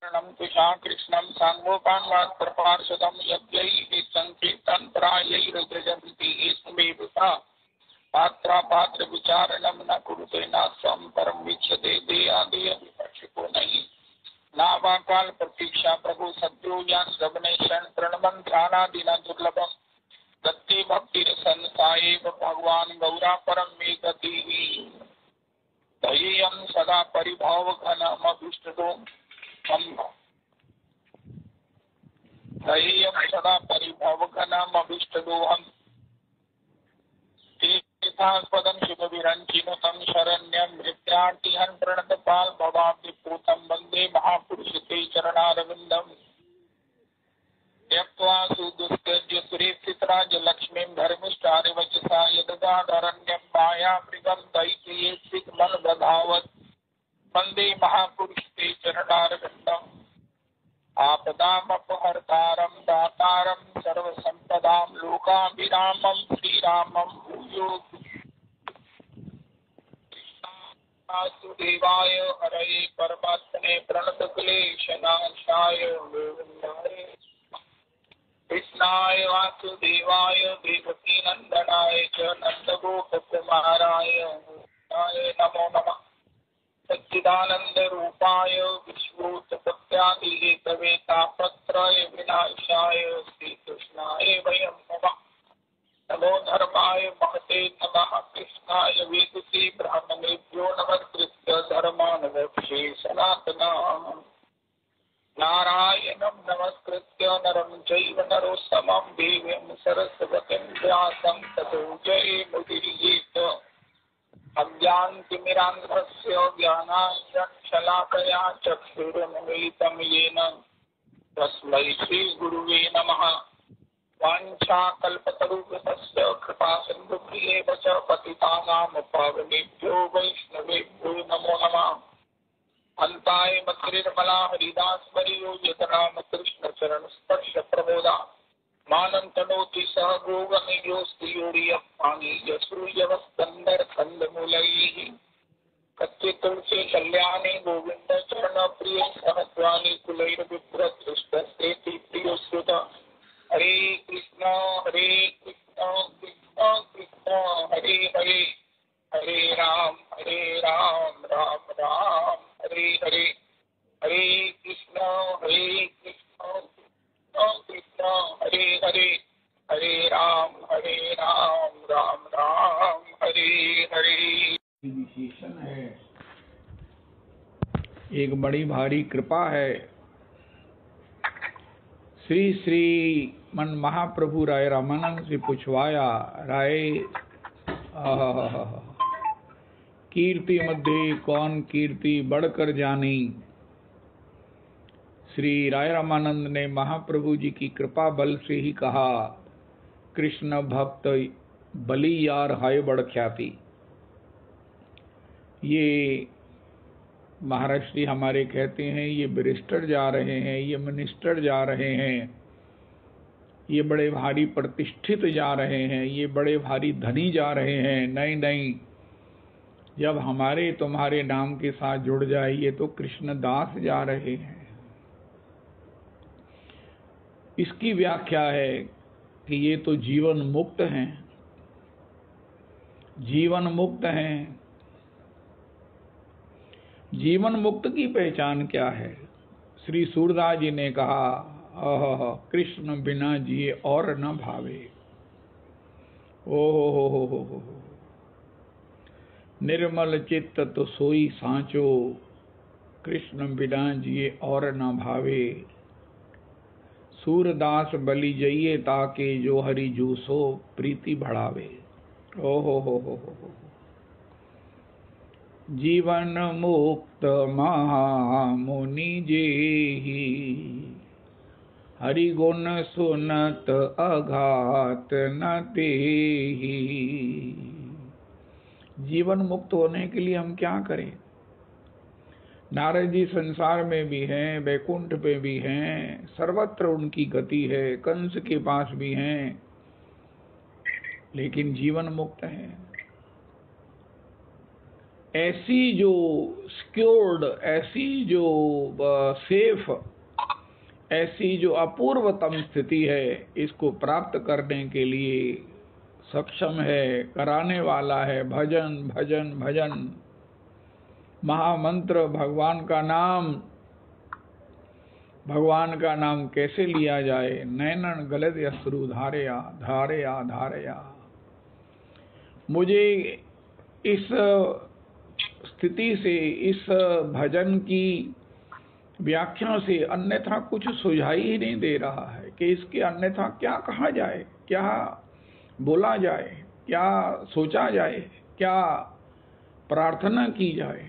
तुषा कृष्णं सांगोपान्वात्प्रपार्षदं यद्यैः संकीर्तनप्रायैर्जयन्ति स्मेवता पात्रविचारणं न कुरुते नास्तं परं वीक्षते देयादेयविपक्षिको नहि नावाकाल प्रतीक्षा प्रभु सद्यो ज्ञान श्रवणे क्षण प्रणमन ध्यानादिना दुर्लभम दत्ते भक्ति संसाएव भगवान गौरा परम मे गतिः दयेयं सदा परिभाव घनमभिष्टदो दयेयं सदा परिभाव घनमभिष्टदोहम् तीर्थास्पदं शुभविरञ्चिनुतं शरण्यं मृत्यार्तिहं प्रणतपाल भवाब्धिपूतं वन्दे महापुरुषते चरणारविन्दम् त्यक्त्वा सुदुस्त्यज्य सुरेक्षितराजलक्ष्मीं धर्मिष्ठारिवचसा यदगाधरण्यं मायामृगं दैत्येत्सिकमनदधावत् वन्दे महापुरुषते चरणारविन्दम् आपदामपहर्तारं दातारं सर्वसम्पदां लोकाभिरामं श्रीरामं भूयो वासुदेवाय हरये परमात्मने प्रणतक्लेशनाशाय गोविन्दाय कृष्णाय वासुदेवाय देवकीनन्दनाय च नन्दगोपकुमाराय नमो नमः सच्चिदानंद रूपाय विश्वोत्पत्त्यादिहेतवे तापत्रय विनाशाय श्रीकृष्णाय वयं नमः नमो धर्माय महते नमः कृष्णाय वेदसे ब्राह्मणेभ्यो नमस्कृत्य धर्मानवक्षे सनातनम् नारायणं नमस्कृत्य नरं चैव नरोत्तमं देवीं सरस्वतीं व्यासं ततो जयमुदीरयेत् अज्ञानतिमिरान्धस्य ज्ञानाञ्जनशलाकया चक्षुरुन्मीलितं येन तस्मै श्रीगुरुवे नमः वाञ्छाकल्पतरुभ्यश्च कृपासिन्धुभ्येव च पतितानां पावनेभ्यो वैष्णवेभ्यो नमो नमः अन्ताय मत्रिर्मला हरिदासवर्यो यतनाम कृष्णचरण स्पर्श प्रबोधा मानन्तनोति सह गोगणयोस्ति योरियप्पानि यश्रूयवस्कन्दर कन्दमूलैः कच्चे तुलसी कल्याणी गोविंद चरण प्रिय सहस्राणि कुलैर्विभ्रदृष्टस्तेति प्रियोऽस्युत हरे कृष्ण कृष्ण कृष्ण हरे हरे हरे राम राम राम हरे हरे हरे कृष्ण कृष्ण हरे हरे हरे राम राम राम हरे हरे। विशेषण है, एक बड़ी भारी कृपा है। श्री श्री मन महाप्रभु राय रामानंद से पूछवाया, राय कीर्ति मध्य कौन कीर्ति बढ़कर जानी। श्री राय रामानंद ने महाप्रभु जी की कृपा बल से ही कहा, कृष्ण भक्त बली यार हाय बड़ ख्याति। ये महाराज श्री हमारे कहते हैं, ये बैरिस्टर जा रहे हैं, ये मिनिस्टर जा रहे हैं, ये बड़े भारी प्रतिष्ठित जा रहे हैं, ये बड़े भारी धनी जा रहे हैं। नहीं नहीं, जब हमारे तुम्हारे नाम के साथ जुड़ जाए, ये तो कृष्णदास जा रहे हैं। इसकी व्याख्या है कि ये तो जीवन मुक्त हैं, जीवन मुक्त हैं। जीवन मुक्त की पहचान क्या है? श्री सूरदास जी ने कहा, कृष्ण बिना जिए और न भावे। हो निर्मल चित्त तो सोई सांचो, कृष्ण बिना जिए और न भावे। सूरदास बलि जइए ताके, जो हरि जूसो प्रीति बढ़ावे। हो जीवन मुक्त महामुनि जेहि, हरि गुण सुनत अघात न तेहि। जीवन मुक्त होने के लिए हम क्या करें? नारद जी संसार में भी हैं, वैकुंठ पे भी हैं, सर्वत्र उनकी गति है, कंस के पास भी हैं, लेकिन जीवन मुक्त हैं। ऐसी जो सिक्योर्ड, ऐसी जो सेफ, ऐसी जो अपूर्वतम स्थिति है, इसको प्राप्त करने के लिए सक्षम है, कराने वाला है भजन भजन भजन। महामंत्र भगवान का नाम। भगवान का नाम कैसे लिया जाए? नैनन गलत अश्रु धारया धारया धारया। मुझे इस स्थिति से, इस भजन की व्याख्या से अन्यथा कुछ सुझाई ही नहीं दे रहा है कि इसके अन्यथा क्या कहा जाए, क्या बोला जाए, क्या सोचा जाए, क्या प्रार्थना की जाए।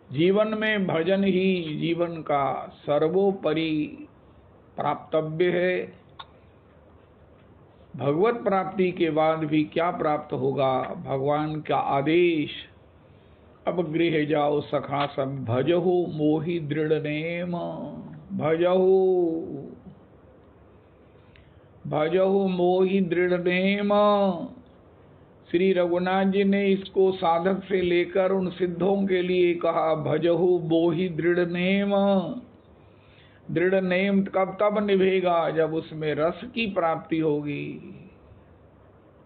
जीवन में भजन ही जीवन का सर्वोपरि प्राप्तव्य है। भगवत प्राप्ति के बाद भी क्या प्राप्त होगा? भगवान का आदेश, अब गृह जाओ सखा सब भजहु मोहि दृढ़ नेम। भजहु भजहु मोहि दृढ़ नेम। श्री रघुनाथ जी ने इसको साधक से लेकर उन सिद्धों के लिए कहा, भजहु मोहि दृढ़ नेम। दृढ़ नेम कब तब निभेगा? जब उसमें रस की प्राप्ति होगी।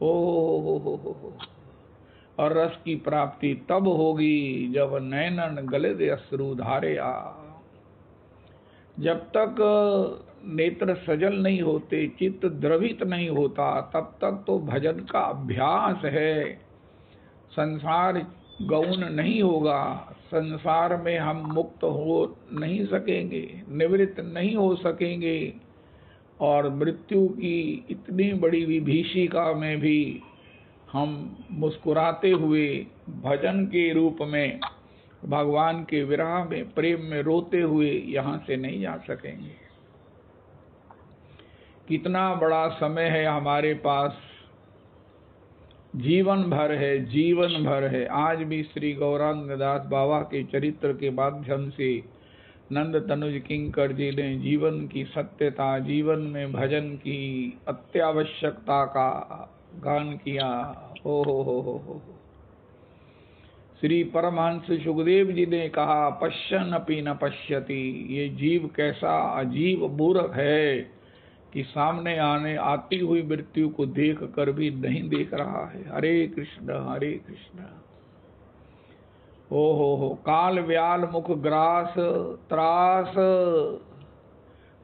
ओ और रस की प्राप्ति तब होगी जब नैनन गलित अश्रु धारया। जब तक नेत्र सजल नहीं होते, चित्त द्रवित नहीं होता, तब तक तो भजन का अभ्यास है। संसार गौण नहीं होगा, संसार में हम मुक्त हो नहीं सकेंगे, निवृत्त नहीं हो सकेंगे, और मृत्यु की इतनी बड़ी विभीषिका में भी हम मुस्कुराते हुए भजन के रूप में भगवान के विरह में, प्रेम में रोते हुए यहाँ से नहीं जा सकेंगे। कितना बड़ा समय है हमारे पास, जीवन भर है, जीवन भर है। आज भी श्री गौरांग दास बाबा के चरित्र के माध्यम से नंद तनुज किंकर जी ने जीवन की सत्यता, जीवन में भजन की अत्यावश्यकता का गान किया। हो। श्री परमहंस सुखदेव जी ने कहा, पश्यन् अपि न पश्यति। ये जीव कैसा अजीब मूर्ख है कि सामने आती हुई मृत्यु को देख कर भी नहीं देख रहा है। हरे कृष्ण हरे कृष्ण। हो काल व्याल मुख ग्रास त्रास।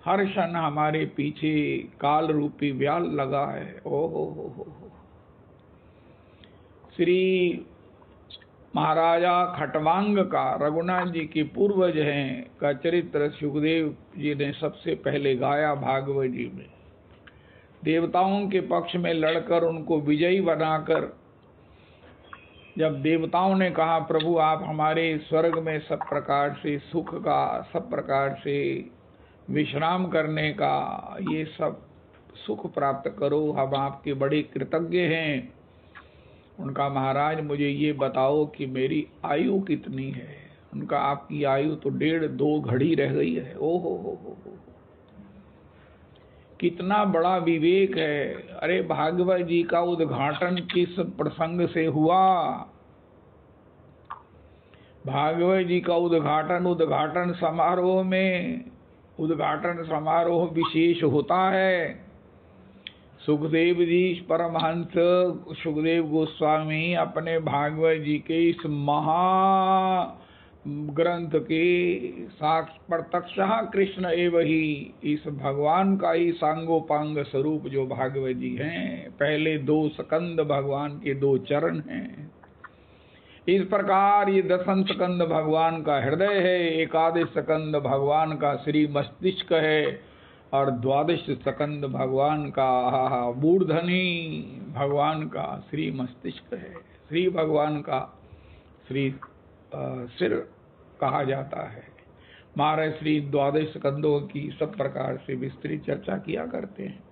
हर क्षण हमारे पीछे काल रूपी व्याल लगा है। हो। श्री महाराजा खटवांग का, रघुनाथ जी के पूर्वज हैं, का चरित्र सुखदेव जी ने सबसे पहले गाया भागवत जी में। देवताओं के पक्ष में लड़कर उनको विजयी बनाकर जब देवताओं ने कहा, प्रभु आप हमारे स्वर्ग में सब प्रकार से सुख का, सब प्रकार से विश्राम करने का, ये सब सुख प्राप्त करो, हम आपके बड़े कृतज्ञ हैं। उनका, महाराज मुझे ये बताओ कि मेरी आयु कितनी है? उनका, आपकी आयु तो 1.5-2 घड़ी रह गई है। हो। कितना बड़ा विवेक है। अरे भागवत जी का उद्घाटन किस प्रसंग से हुआ? भागवत जी का उद्घाटन समारोह में, उद्घाटन समारोह विशेष होता है। सुखदेव जी परमहंस सुखदेव गोस्वामी अपने भागवत जी के इस महा ग्रंथ के साक्ष प्रत्यक्षः कृष्ण एवं ही, इस भगवान का ही सांगोपांग स्वरूप जो भागवत जी हैं, पहले 2 स्कंद भगवान के 2 चरण हैं। इस प्रकार ये 10 स्कंद भगवान का हृदय है, 11 स्कंद भगवान का श्री मस्तिष्क है, और 12 स्कंद भगवान का मूर्धनी भगवान का श्री मस्तिष्क है। श्री भगवान का श्री सिर कहा जाता है। महाराज श्री 12 स्कंदों की सब प्रकार से विस्तृत चर्चा किया करते हैं।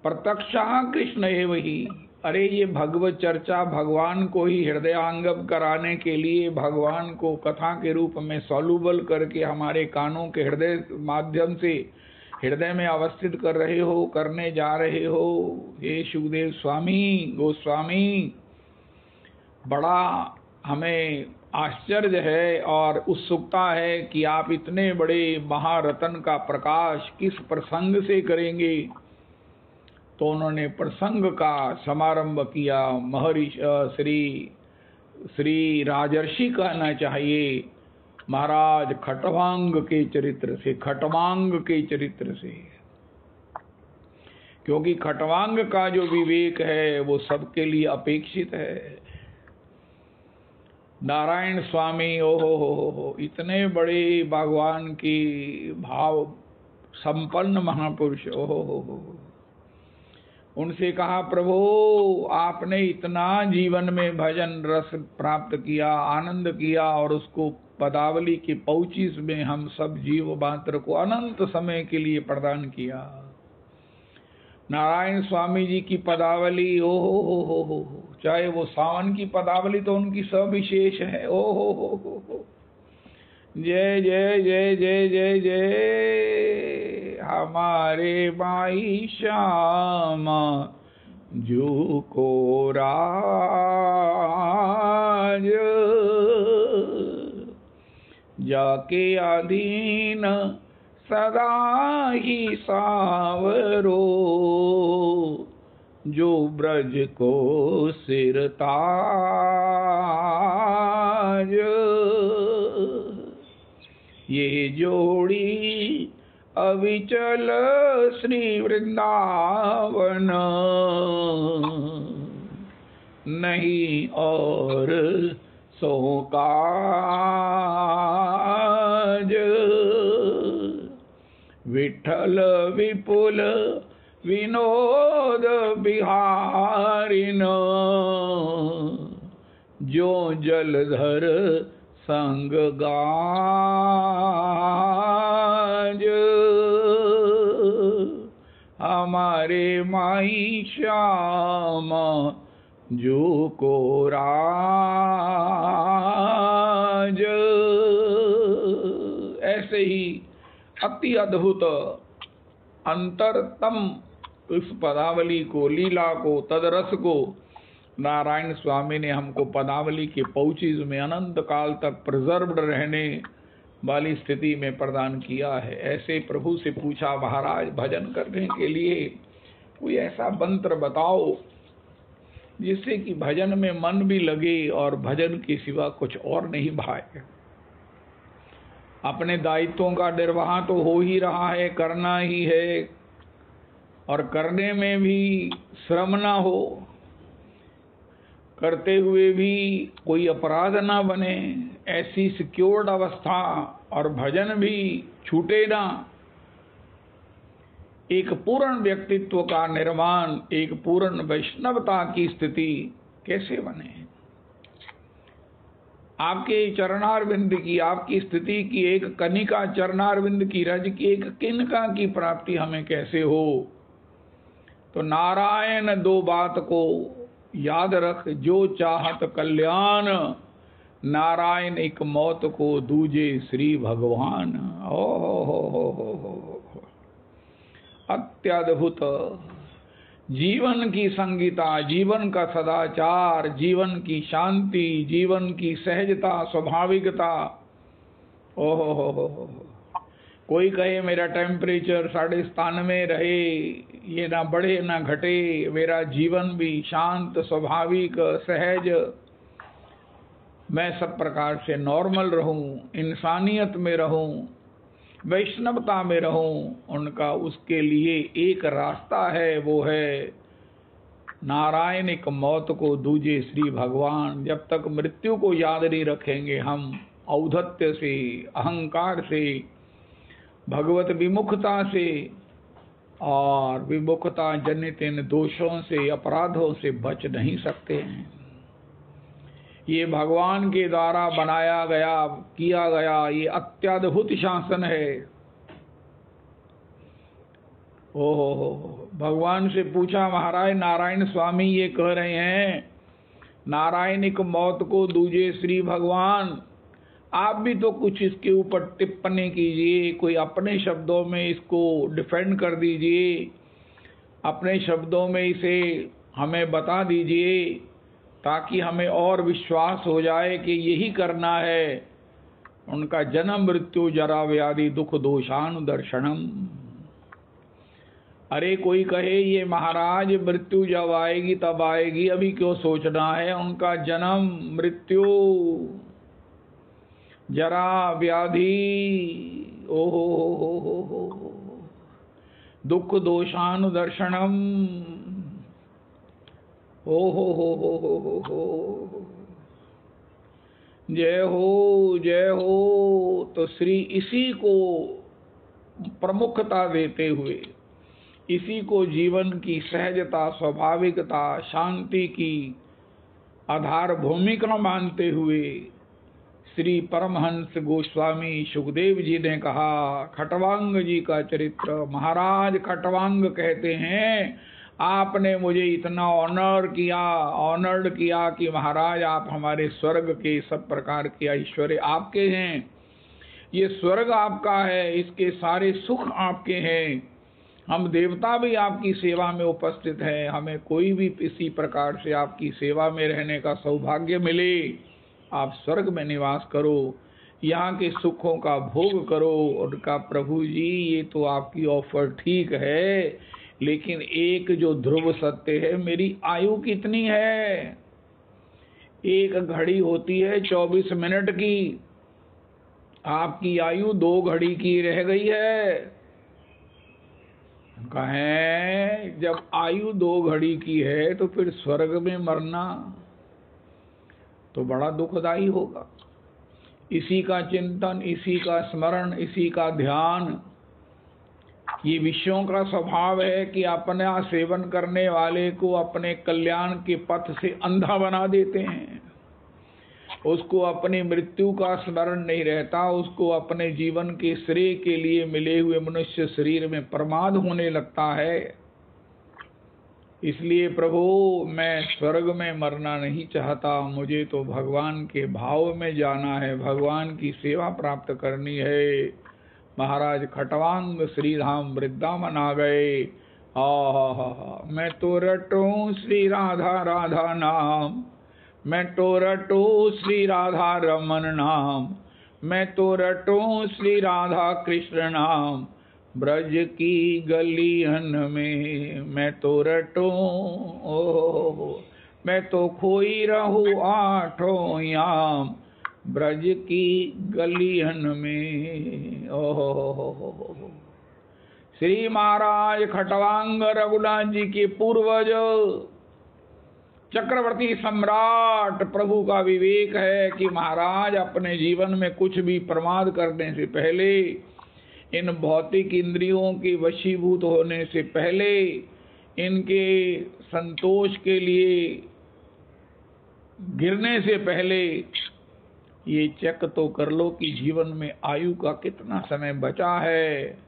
प्रत्यक्षः कृष्ण एवं ही। अरे ये भगवत चर्चा भगवान को ही हृदयांगम कराने के लिए, भगवान को कथा के रूप में सॉल्यूबल करके हमारे कानों के हृदय माध्यम से हृदय में अवस्थित कर रहे हो, करने जा रहे हो। हे सुखदेव स्वामी गोस्वामी, बड़ा हमें आश्चर्य है और उत्सुकता है कि आप इतने बड़े महारत्न का प्रकाश किस प्रसंग से करेंगे। तो उन्होंने प्रसंग का समारंभ किया। श्री राजर्षि कहना चाहिए, महाराज खटवांग के चरित्र से, खटवांग के चरित्र से, क्योंकि खटवांग का जो विवेक है वो सबके लिए अपेक्षित है। नारायण स्वामी ओहो इतने बड़े भगवान की भाव संपन्न महापुरुष, ओहो उनसे कहा, प्रभु आपने इतना जीवन में भजन रस प्राप्त किया, आनंद किया, और उसको पदावली के पौचीस में हम सब जीव मात्र को अनंत समय के लिए प्रदान किया। नारायण स्वामी जी की पदावली ओहो चाहे वो सावन की पदावली तो उनकी सविशेष है। ओहो जय जय जय जय जय जय हमारे माई श्यामा जो को राज, जाके अधीन सदा ही सावरो, जो ब्रज को सिरताज। ये जोड़ी अविचल श्री वृंदावन, नहीं और सो काज। विठल विपुल विनोद बिहारिन, जो जलधर संग गाज। हमारे माई श्यामा जो को राज। ऐसे ही अति अद्भुत अंतरतम इस पदावली को, लीला को, तदरस को नारायण स्वामी ने हमको पदावली के पौचीज में अनंत काल तक प्रिजर्व्ड रहने वाली स्थिति में प्रदान किया है। ऐसे प्रभु से पूछा, महाराज भजन करने के लिए कोई ऐसा मंत्र बताओ जिससे कि भजन में मन भी लगे और भजन के सिवा कुछ और नहीं भाए। अपने दायित्वों का निर्वाह तो हो ही रहा है, करना ही है, और करने में भी श्रम ना हो, करते हुए भी कोई अपराध ना बने, ऐसी सिक्योर्ड अवस्था, और भजन भी छूटे ना। एक पूर्ण व्यक्तित्व का निर्माण, एक पूर्ण वैष्णवता की स्थिति कैसे बने। आपके चरणारविंद की, आपकी स्थिति की एक कनिका चरणारविंद की रज की एक किनका की प्राप्ति हमें कैसे हो। तो नारायण दो बात को याद रख, जो चाहत कल्याण, नारायण एक मौत को दूजे श्री भगवान। ओ अत्यद्भुत जीवन की संगीता, जीवन का सदाचार, जीवन की शांति, जीवन की सहजता, स्वाभाविकता। ओहो कोई कहे मेरा टेम्परेचर 97 रहे, ये ना बढ़े ना घटे, मेरा जीवन भी शांत, स्वाभाविक, सहज, मैं सब प्रकार से नॉर्मल रहूं, इंसानियत में रहूं, वैष्णवता में रहूं। उनका उसके लिए एक रास्ता है, वो है नारायण एक मौत को दूजे श्री भगवान। जब तक मृत्यु को याद नहीं रखेंगे हम, औद्धत्य से, अहंकार से, भगवत विमुखता से और विमुखता जनित इन दोषों से, अपराधों से बच नहीं सकते हैं। ये भगवान के द्वारा बनाया गया, किया गया ये अत्यद्भुत शासन है। ओहो भगवान से पूछा, महाराज नारायण स्वामी ये कह रहे हैं नारायणिक मौत को दूजे श्री भगवान, आप भी तो कुछ इसके ऊपर टिप्पणी कीजिए, कोई अपने शब्दों में इसको डिफेंड कर दीजिए, अपने शब्दों में इसे हमें बता दीजिए, ताकि हमें और विश्वास हो जाए कि यही करना है। उनका जन्म मृत्यु जरा व्याधि दुख दोषानुदर्शनम। अरे कोई कहे ये महाराज मृत्यु जब आएगी तब आएगी, अभी क्यों सोचना है। उनका जन्म मृत्यु जरा व्याधि ओहो हो दुख दोषानुदर्शनम ओहो हो। जय हो। तो श्री इसी को प्रमुखता देते हुए, इसी को जीवन की सहजता, स्वाभाविकता, शांति की आधार भूमिका मानते हुए श्री परमहंस गोस्वामी सुखदेव जी ने कहा, खटवांग जी का चरित्र। महाराज खटवांग कहते हैं, आपने मुझे इतना ऑनर्ड किया कि महाराज आप हमारे स्वर्ग के सब प्रकार के ऐश्वर्य आपके हैं। ये स्वर्ग आपका है, इसके सारे सुख आपके हैं। हम देवता भी आपकी सेवा में उपस्थित हैं। हमें कोई भी किसी प्रकार से आपकी सेवा में रहने का सौभाग्य मिले, आप स्वर्ग में निवास करो, यहाँ के सुखों का भोग करो। उनका प्रभु जी ये तो आपकी ऑफर ठीक है, लेकिन एक जो ध्रुव सत्य है, मेरी आयु कितनी है। एक घड़ी होती है 24 मिनट की, आपकी आयु 2 घड़ी की रह गई है। कहें जब आयु 2 घड़ी की है तो फिर स्वर्ग में मरना तो बड़ा दुखदाई होगा। इसी का चिंतन, इसी का स्मरण, इसी का ध्यान, ये विषयों का स्वभाव है कि अपना सेवन करने वाले को अपने कल्याण के पथ से अंधा बना देते हैं। उसको अपनी मृत्यु का स्मरण नहीं रहता, उसको अपने जीवन के श्रेय के लिए मिले हुए मनुष्य शरीर में प्रमाद होने लगता है। इसलिए प्रभु मैं स्वर्ग में मरना नहीं चाहता, मुझे तो भगवान के भाव में जाना है, भगवान की सेवा प्राप्त करनी है। महाराज खटवांग श्री धाम वृंदावन आ गए। मैं तो रटूं श्री राधा राधा नाम, मैं तो रटूं श्री राधा रमन नाम, मैं तो रटूं श्री राधा कृष्ण नाम। ब्रज की गलियन में मैं तो रटूं, मैं तो खोई रहूं 8 याम, ब्रज की गलियन में। ओहो श्री महाराज खटवांग रघुनाथ जी के पूर्वज चक्रवर्ती सम्राट प्रभु का विवेक है कि महाराज अपने जीवन में कुछ भी प्रमाद करने से पहले, इन भौतिक इंद्रियों के वशीभूत होने से पहले, इनके संतोष के लिए गिरने से पहले ये चेक तो कर लो कि जीवन में आयु का कितना समय बचा है।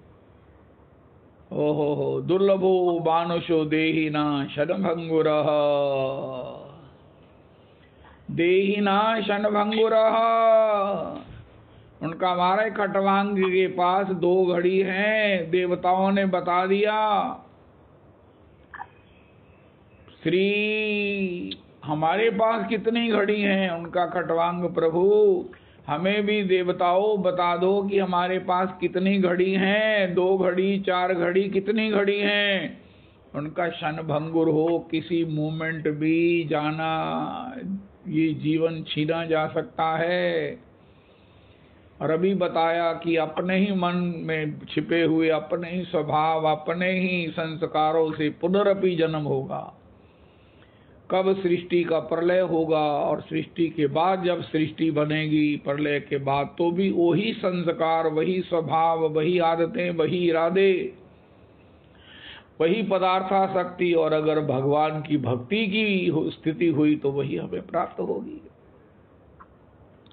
ओहो दुर्लभो मानुषो देहिना शनभंगुरः, देहिना शनभंगुरः। उनका हमारे खटवांग के पास 2 घड़ी हैं, देवताओं ने बता दिया। श्री हमारे पास कितनी घड़ी हैं? उनका खटवांग प्रभु हमें भी देवताओं बता दो कि हमारे पास कितनी घड़ी हैं, 2 घड़ी 4 घड़ी कितनी घड़ी हैं। उनका क्षणभंगुर हो, किसी मोमेंट भी जाना, ये जीवन छीना जा सकता है। और अभी बताया कि अपने ही मन में छिपे हुए अपने ही स्वभाव, अपने ही संस्कारों से पुनरपि जन्म होगा। कब सृष्टि का प्रलय होगा और सृष्टि के बाद जब सृष्टि बनेगी, प्रलय के बाद तो भी वही संस्कार, वही स्वभाव, वही आदतें, वही इरादे, वही पदार्थासक्ति। और अगर भगवान की भक्ति की स्थिति हुई तो वही हमें प्राप्त होगी।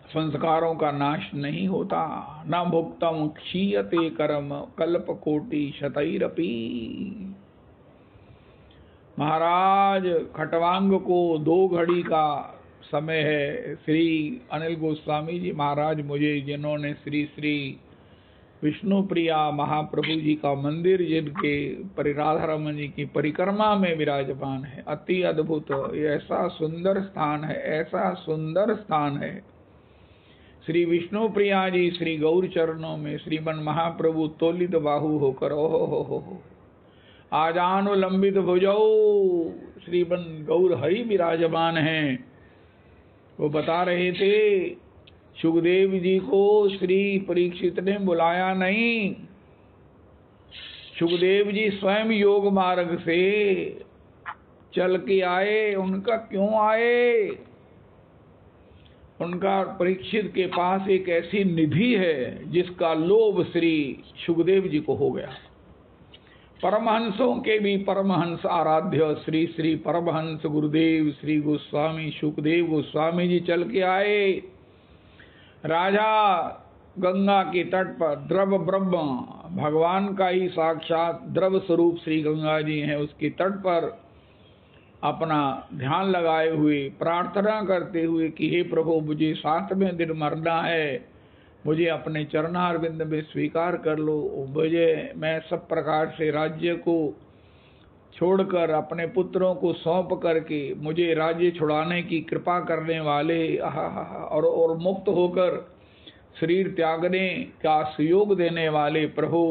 संस्कारों का नाश नहीं होता। न भुक्तम क्षीयते कर्म कल्प कोटि शतैरपि। महाराज खटवांग को 2 घड़ी का समय है। श्री अनिल गोस्वामी जी महाराज मुझे जिन्होंने श्री श्री विष्णु प्रिया महाप्रभु जी का मंदिर जिनके राधा रमन जी की परिक्रमा में विराजमान है। अति अद्भुत, ऐसा सुंदर स्थान है, ऐसा सुंदर स्थान है। श्री विष्णु प्रिया जी श्री गौर चरणों में श्रीमन महाप्रभु तोलित बाहु होकर हो आजानुलंबित भुजौ श्रीमन गौर हरि विराजमान हैं। वो बता रहे थे सुखदेव जी को श्री परीक्षित ने बुलाया नहीं, सुखदेव जी स्वयं योग मार्ग से चल के आए। उनका क्यों आए? उनका परीक्षित के पास एक ऐसी निधि है जिसका लोभ श्री सुखदेव जी को हो गया। परमहंसों के भी परमहंस आराध्य श्री श्री परमहंस गुरुदेव श्री गोस्वामी सुखदेव गोस्वामी जी चल के आए। राजा गंगा के तट पर द्रव ब्रह्म भगवान का ही साक्षात द्रव स्वरूप श्री गंगा जी हैं, उसके तट पर अपना ध्यान लगाए हुए प्रार्थना करते हुए कि हे प्रभु मुझे 7वें दिन मरना है, मुझे अपने चरणारविंद में स्वीकार कर लो। मुझे मैं सब प्रकार से राज्य को छोड़कर अपने पुत्रों को सौंप करके मुझे राज्य छुड़ाने की कृपा करने वाले और मुक्त होकर शरीर त्यागने का सुयोग देने वाले प्रभु,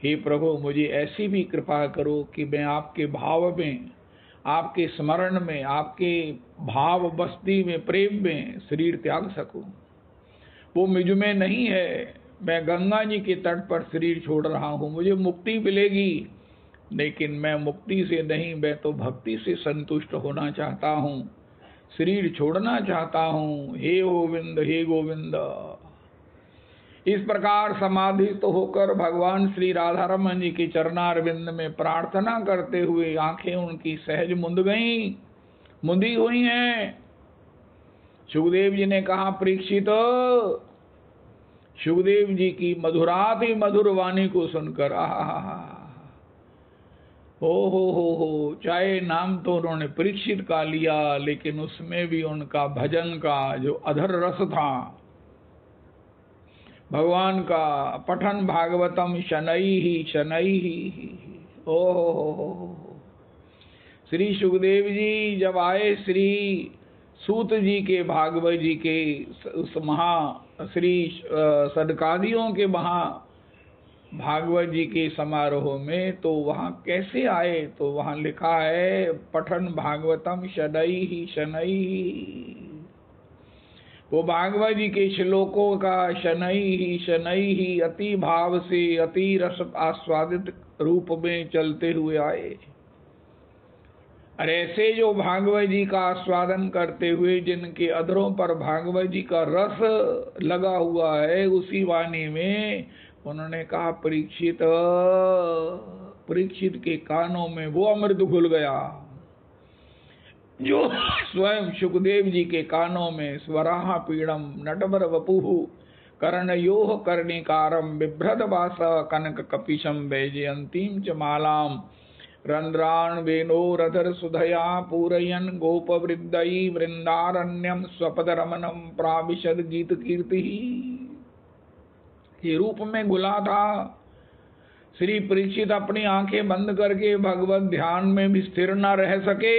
हे प्रभु मुझे ऐसी भी कृपा करो कि मैं आपके भाव में, आपके स्मरण में, आपके भाव बस्ती में, प्रेम में शरीर त्याग सकूं। वो मुझ में नहीं है। मैं गंगा जी के तट पर शरीर छोड़ रहा हूँ, मुझे मुक्ति मिलेगी, लेकिन मैं मुक्ति से नहीं, मैं तो भक्ति से संतुष्ट होना चाहता हूँ, शरीर छोड़ना चाहता हूँ। हे गोविंद, हे गोविंद। इस प्रकार समाधिस्थ होकर भगवान श्री राधा रमन जी के चरणारविंद में प्रार्थना करते हुए आंखें उनकी सहज मुंदी हुई हैं। सुखदेव जी ने कहा, परीक्षित, सुखदेव जी की मधुराति मधुर वाणी को सुनकर हो, चाहे नाम तो उन्होंने परीक्षित का लिया, लेकिन उसमें भी उनका भजन का जो अधर रस था, भगवान का पठन भागवतम शनैहि शनैहि। हो श्री सुखदेव जी जब आए श्री सूत जी के भागवत जी के उस श्री सदकादियों के भागवत जी के समारोह में, तो वहाँ कैसे आए? तो वहाँ लिखा है पठन भागवतम शनैहि शनैहि। वो भागवत जी के श्लोकों का शनैहि शनैहि अति भाव से अति रस आस्वादित रूप में चलते हुए आए। और ऐसे जो भागवत जी का आस्वादन करते हुए जिनके अधरों पर भागवत जी का रस लगा हुआ है, उसी वाणी में उन्होंने कहा, परीक्षित के कानों में वो अमृत घुल गया जो स्वयं सुखदेव जी के कानों में स्वराह पीड़म नटवर वपुहु कर्णयोः कर्णिकारम बिभ्रद वास कनक कपिशम वैजयंतीम च मालाम रंध्रान वेणोरधर सुधया पूरयन गोप वृद्धई वृंदारण्यम स्वपद रमनम प्राविशद गीत कीर्ति। ये रूप में घुला था। श्री परीक्षित अपनी आंखें बंद करके भगवत ध्यान में भी स्थिर न रह सके।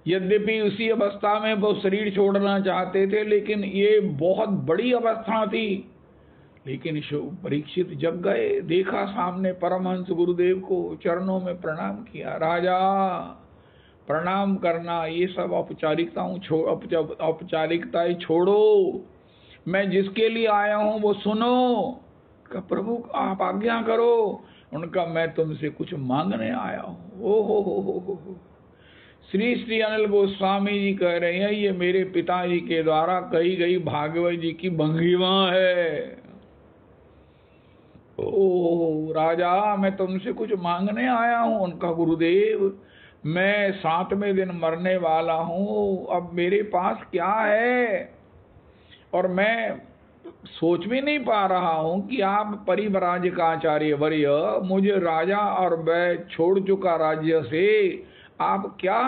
यद्यपि उसी अवस्था में वो शरीर छोड़ना चाहते थे, लेकिन ये बहुत बड़ी अवस्था थी। लेकिन परीक्षित जग गए, देखा सामने परमहंस गुरुदेव को, चरणों में प्रणाम किया। राजा, प्रणाम करना ये सब औपचारिकताएं छोड़ो, मैं जिसके लिए आया हूं वो सुनो। का प्रभु आप आज्ञा करो। उनका मैं तुमसे कुछ मांगने आया हूं। ओ हो। श्री श्री अनिल गोस्वामी जी कह रहे हैं, ये मेरे पिताजी के द्वारा कही गई भागवत जी की भंगिमा है। ओ राजा, मैं तुमसे कुछ मांगने आया हूं। उनका गुरुदेव, मैं 7वें दिन मरने वाला हूं, अब मेरे पास क्या है? और मैं सोच भी नहीं पा रहा हूं कि आप परिव्राजकाचार्य वर्य मुझे राजा और मैं छोड़ चुका राज्य से आप क्या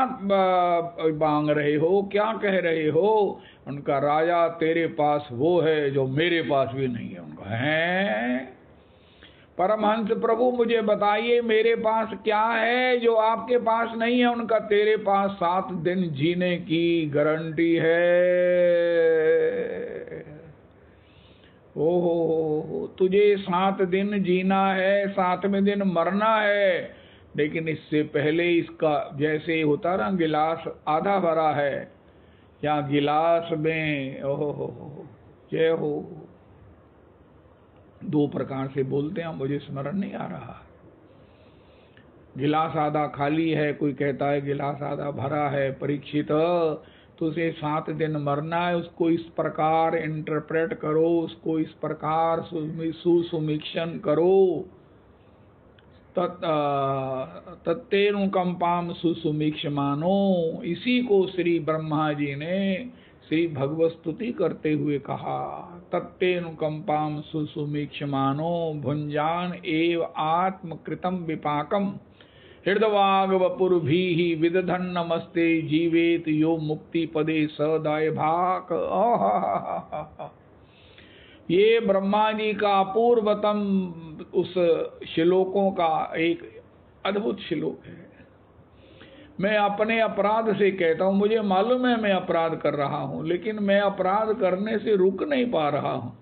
मांग रहे हो, क्या कह रहे हो? उनका राजा, तेरे पास वो है जो मेरे पास भी नहीं है। उनका हैं परमहंस प्रभु मुझे बताइए मेरे पास क्या है जो आपके पास नहीं है। उनका तेरे पास 7 दिन जीने की गारंटी है। ओहो, तुझे 7 दिन जीना है, 7वें दिन मरना है, लेकिन इससे पहले इसका जैसे होता ना गिलास आधा भरा है या गिलास में ओहो जय हो 2 प्रकार से बोलते हैं, मुझे स्मरण नहीं आ रहा। गिलास आधा खाली है, कोई कहता है गिलास आधा भरा है। परीक्षित तुझे 7 दिन मरना है, उसको इस प्रकार इंटरप्रेट करो, उसको इस प्रकार सुसुमीक्षण करो। तत्तेनुकंपाम सुसुमीक्षमानो, इसी को श्री ब्रह्मा जी ने श्री भगवत स्तुति करते हुए कहा। तत्तेनुकंपाम सुसुमीक्षमानो भुंजान एव आत्मकृतम विपाकम हृदवाग वपुर्भिः विदधन नमस्ते जीवेत यो मुक्ति पदे सदाय भाक। ये ब्रह्मा जी का अपूर्वतम उस श्लोकों का एक अद्भुत श्लोक है। मैं अपने अपराध से कहता हूँ, मुझे मालूम है मैं अपराध कर रहा हूँ, लेकिन मैं अपराध करने से रुक नहीं पा रहा हूँ।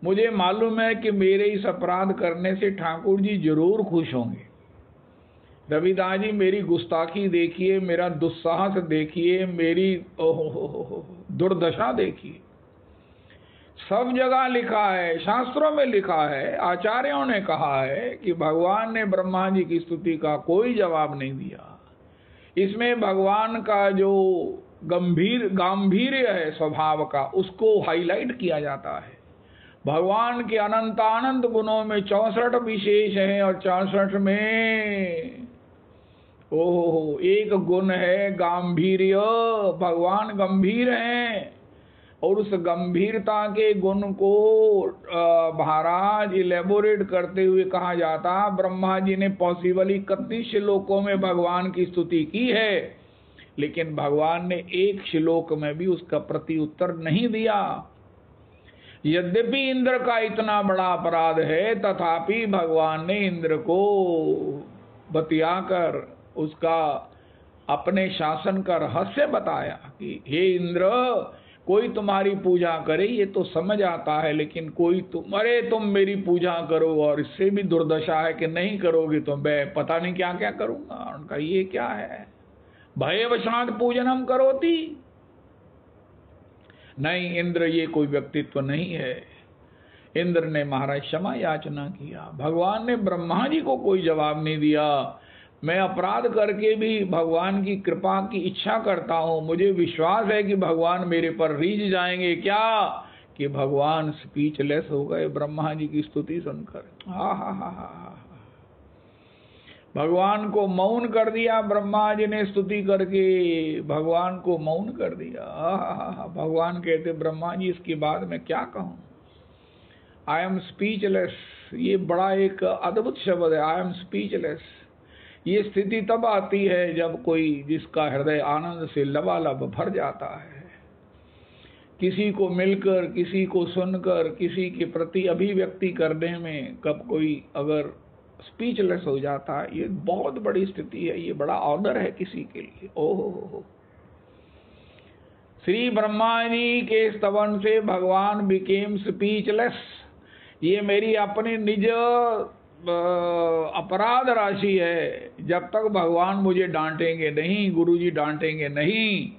मुझे मालूम है कि मेरे इस अपराध करने से ठाकुर जी जरूर खुश होंगे। रविदास जी मेरी गुस्ताखी देखिए, मेरा दुस्साहस देखिए, मेरी दुर्दशा देखिए। सब जगह लिखा है, शास्त्रों में लिखा है, आचार्यों ने कहा है कि भगवान ने ब्रह्मा जी की स्तुति का कोई जवाब नहीं दिया। इसमें भगवान का जो गांभीर्य है स्वभाव का, उसको हाईलाइट किया जाता है। भगवान के अनंतानंत गुणों में 64 विशेष हैं और 64 में ओहो एक गुण है गांभीर्य। भगवान गंभीर हैं और उस गंभीरता के गुण को महाराज इलेबोरेट करते हुए कहा जाता, ब्रह्मा जी ने पॉसिबल 31 श्लोकों में भगवान की स्तुति की है, लेकिन भगवान ने एक श्लोक में भी उसका प्रति उत्तर नहीं दिया। यद्यपि इंद्र का इतना बड़ा अपराध है, तथापि भगवान ने इंद्र को बतियाकर उसका अपने शासन का रहस्य बताया कि हे इंद्र, कोई तुम्हारी पूजा करे ये तो समझ आता है, लेकिन कोई तुम मेरी पूजा करो और इससे भी दुर्दशा है कि नहीं करोगे तो मैं पता नहीं क्या क्या करूंगा। उनका ये क्या है, भयवशात पूजनम करोति। नहीं इंद्र, ये कोई व्यक्तित्व नहीं है। इंद्र ने महाराज क्षमा याचना किया। भगवान ने ब्रह्मा जी को कोई जवाब नहीं दिया। मैं अपराध करके भी भगवान की कृपा की इच्छा करता हूँ। मुझे विश्वास है कि भगवान मेरे पर रीझ जाएंगे। क्या कि भगवान स्पीचलेस हो गए ब्रह्मा जी की स्तुति सुनकर। हा। भगवान को मौन कर दिया ब्रह्मा जी ने स्तुति करके, भगवान को मौन कर दिया। भगवान कहते ब्रह्मा जी इसके बाद मैं क्या कहूँ, आई एम स्पीचलेस। ये बड़ा एक अद्भुत शब्द है, आई एम स्पीचलेस। ये स्थिति तब आती है जब कोई जिसका हृदय आनंद से लबालब भर जाता है, किसी को मिलकर, किसी को सुनकर, किसी के प्रति अभिव्यक्ति करने में कब कोई अगर स्पीचलेस हो जाता है, ये बहुत बड़ी स्थिति है, ये बड़ा ऑनर है किसी के लिए। ओहो, श्री ब्रह्मा जी के स्तवन से भगवान बिकेम स्पीचलेस। ये मेरी अपनी निज अपराध राशि है। जब तक भगवान मुझे डांटेंगे नहीं, गुरुजी डांटेंगे नहीं,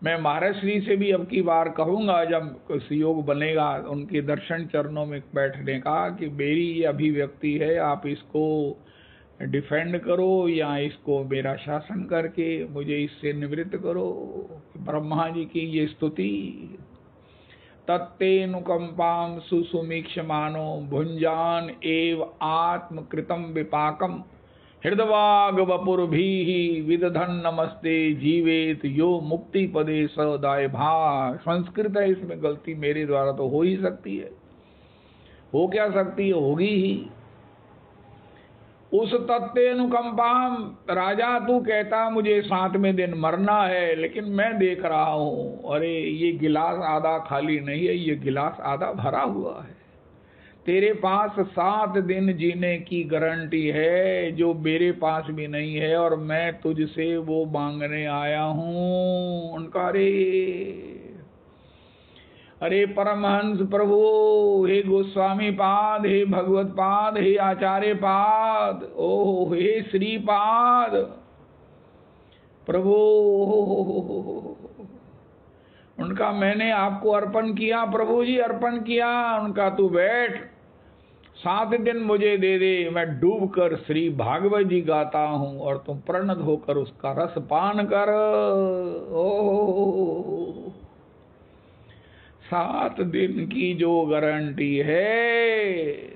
मैं महाराज श्री से भी अब की बार कहूंगा जब योग बनेगा उनके दर्शन चरणों में बैठने का कि मेरी ये अभिव्यक्ति है, आप इसको डिफेंड करो या इसको मेरा शासन करके मुझे इससे निवृत्त करो। ब्रह्मा जी की ये स्तुति, तत्तेनुकंपाम सुसुमीक्षमानो भुंजान एव आत्मकृतम विपाकम हृदवाग वपुर्भिः विदधन नमस्ते जीवेत यो मुक्ति पदे सदाय भाग। संस्कृत है, इसमें गलती मेरे द्वारा तो हो ही सकती है, हो क्या सकती है, होगी ही। उस तत्तेनुकंपाम, राजा तू कहता मुझे 7वें दिन मरना है, लेकिन मैं देख रहा हूं अरे ये गिलास आधा खाली नहीं है, ये गिलास आधा भरा हुआ है। तेरे पास 7 दिन जीने की गारंटी है जो मेरे पास भी नहीं है, और मैं तुझसे वो मांगने आया हूँ। उनका अरे परमहंस प्रभु, हे गोस्वामी पाद, हे भगवत पाद, हे आचार्य पाद, ओह हे श्रीपाद प्रभु, उनका मैंने आपको अर्पण किया प्रभु जी, अर्पण किया। उनका तू बैठ, 7 दिन मुझे दे दे, मैं डूब कर श्री भागवत जी गाता हूं और तुम प्रणत होकर उसका रस पान कर। ओ 7 दिन की जो गारंटी है,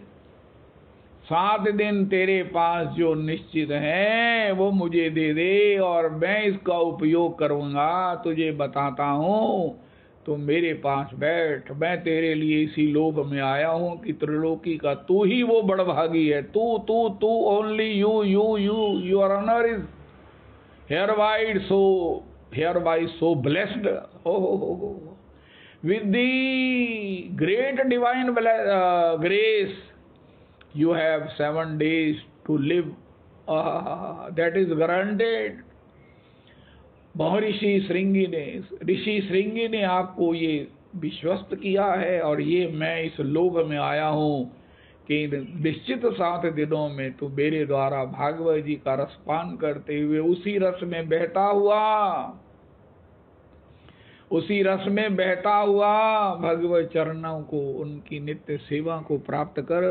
7 दिन तेरे पास जो निश्चित है वो मुझे दे दे और मैं इसका उपयोग करूंगा। तुझे बताता हूं, तो मेरे पास बैठ, मैं तेरे लिए इसी लोक में आया हूं कि त्रिलोकी का तू ही वो बड़भागी है। तू तू तू only you you you, your honour is hereby so blessed, with the great divine grace. You have 7 days to live, that is guaranteed. महर्षि ऋषि ने आपको ये विश्वस्त किया है, और ये मैं इस लोक में आया हूँ कि निश्चित 7 दिनों में तो मेरे द्वारा भागवत जी का रसपान करते हुए उसी रस में बहता हुआ भगवत चरणों को, उनकी नित्य सेवा को प्राप्त कर।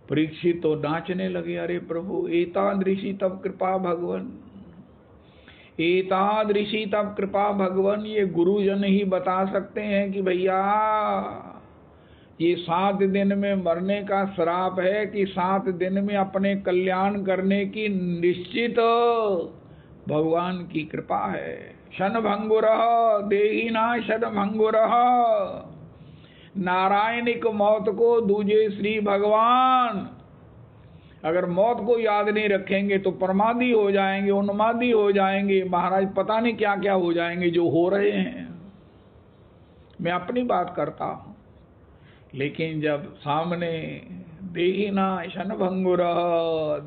परीक्षित तो नाचने लगे, अरे प्रभु एतादृशी तब कृपा भगवन, एतादृशी तब कृपा भगवन, ये गुरुजन ही बता सकते हैं कि भैया ये 7 दिन में मरने का श्राप है कि 7 दिन में अपने कल्याण करने की निश्चित भगवान की कृपा है। क्षणभंगुर देहिना क्षणभंगुर, नारायणिक मौत को दूजे श्री भगवान। अगर मौत को याद नहीं रखेंगे तो प्रमादी हो जाएंगे, उन्मादी हो जाएंगे, महाराज पता नहीं क्या क्या हो जाएंगे जो हो रहे हैं। मैं अपनी बात करता हूं, लेकिन जब सामने देहिना क्षणभंगुर,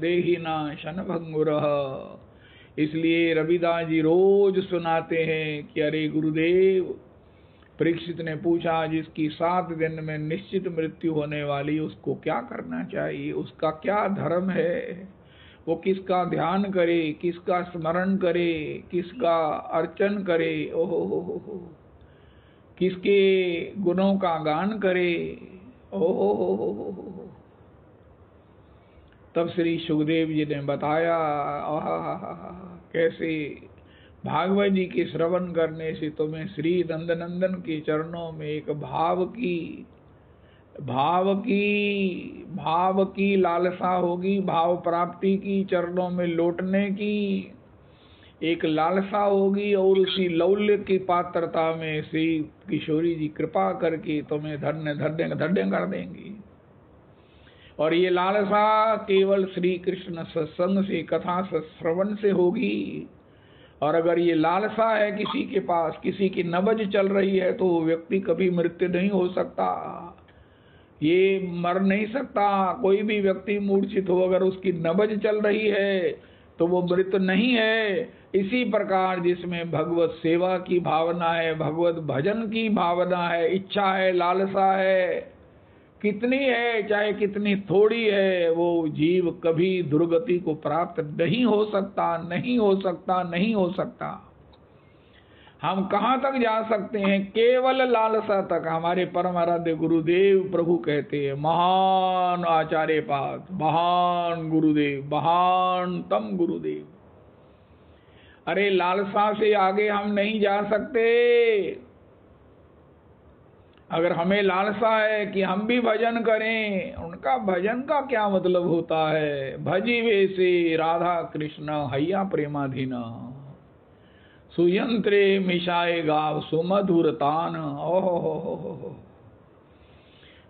देहिना क्षणभंगुर, इसलिए रविदास जी रोज सुनाते हैं कि अरे गुरुदेव, परीक्षित ने पूछा जिसकी 7 दिन में निश्चित मृत्यु होने वाली, उसको क्या करना चाहिए, उसका क्या धर्म है, वो किसका ध्यान करे, किसका स्मरण करे, किसका अर्चन करे, ओहो, किसके गुणों का गान करे। ओहो, तब श्री सुखदेव जी ने बताया कैसे भागवत जी के श्रवण करने से तुम्हें श्री नंदनंदन के चरणों में एक भाव की लालसा होगी, भाव प्राप्ति की, चरणों में लौटने की एक लालसा होगी, और उसी लौल्य की पात्रता में श्री किशोरी जी कृपा करके तुम्हें धन्य कर देंगी। और ये लालसा केवल श्री कृष्ण सत्संग से, कथा श्रवण से होगी। और अगर ये लालसा है किसी के पास, किसी की नबज चल रही है, तो व्यक्ति कभी मृत्यु नहीं हो सकता, ये मर नहीं सकता। कोई भी व्यक्ति मूर्छित हो, अगर उसकी नबज चल रही है तो वो मृत नहीं है। इसी प्रकार जिसमें भगवत सेवा की भावना है, भगवत भजन की भावना है, इच्छा है, लालसा है, कितनी है चाहे कितनी थोड़ी है, वो जीव कभी दुर्गति को प्राप्त नहीं हो सकता, नहीं हो सकता, नहीं हो सकता। हम कहाँ तक जा सकते हैं? केवल लालसा तक। हमारे परम आराध्य गुरुदेव प्रभु कहते हैं, महान आचार्य पाद, महान गुरुदेव, महानतम गुरुदेव। अरे लालसा से आगे हम नहीं जा सकते। अगर हमें लालसा है कि हम भी भजन करें, उनका भजन का क्या मतलब होता है? भजी वे से राधा कृष्ण हैया प्रेमाधीना, सुयंत्रे मिशाए गाव सुमधुर तान। ओहो,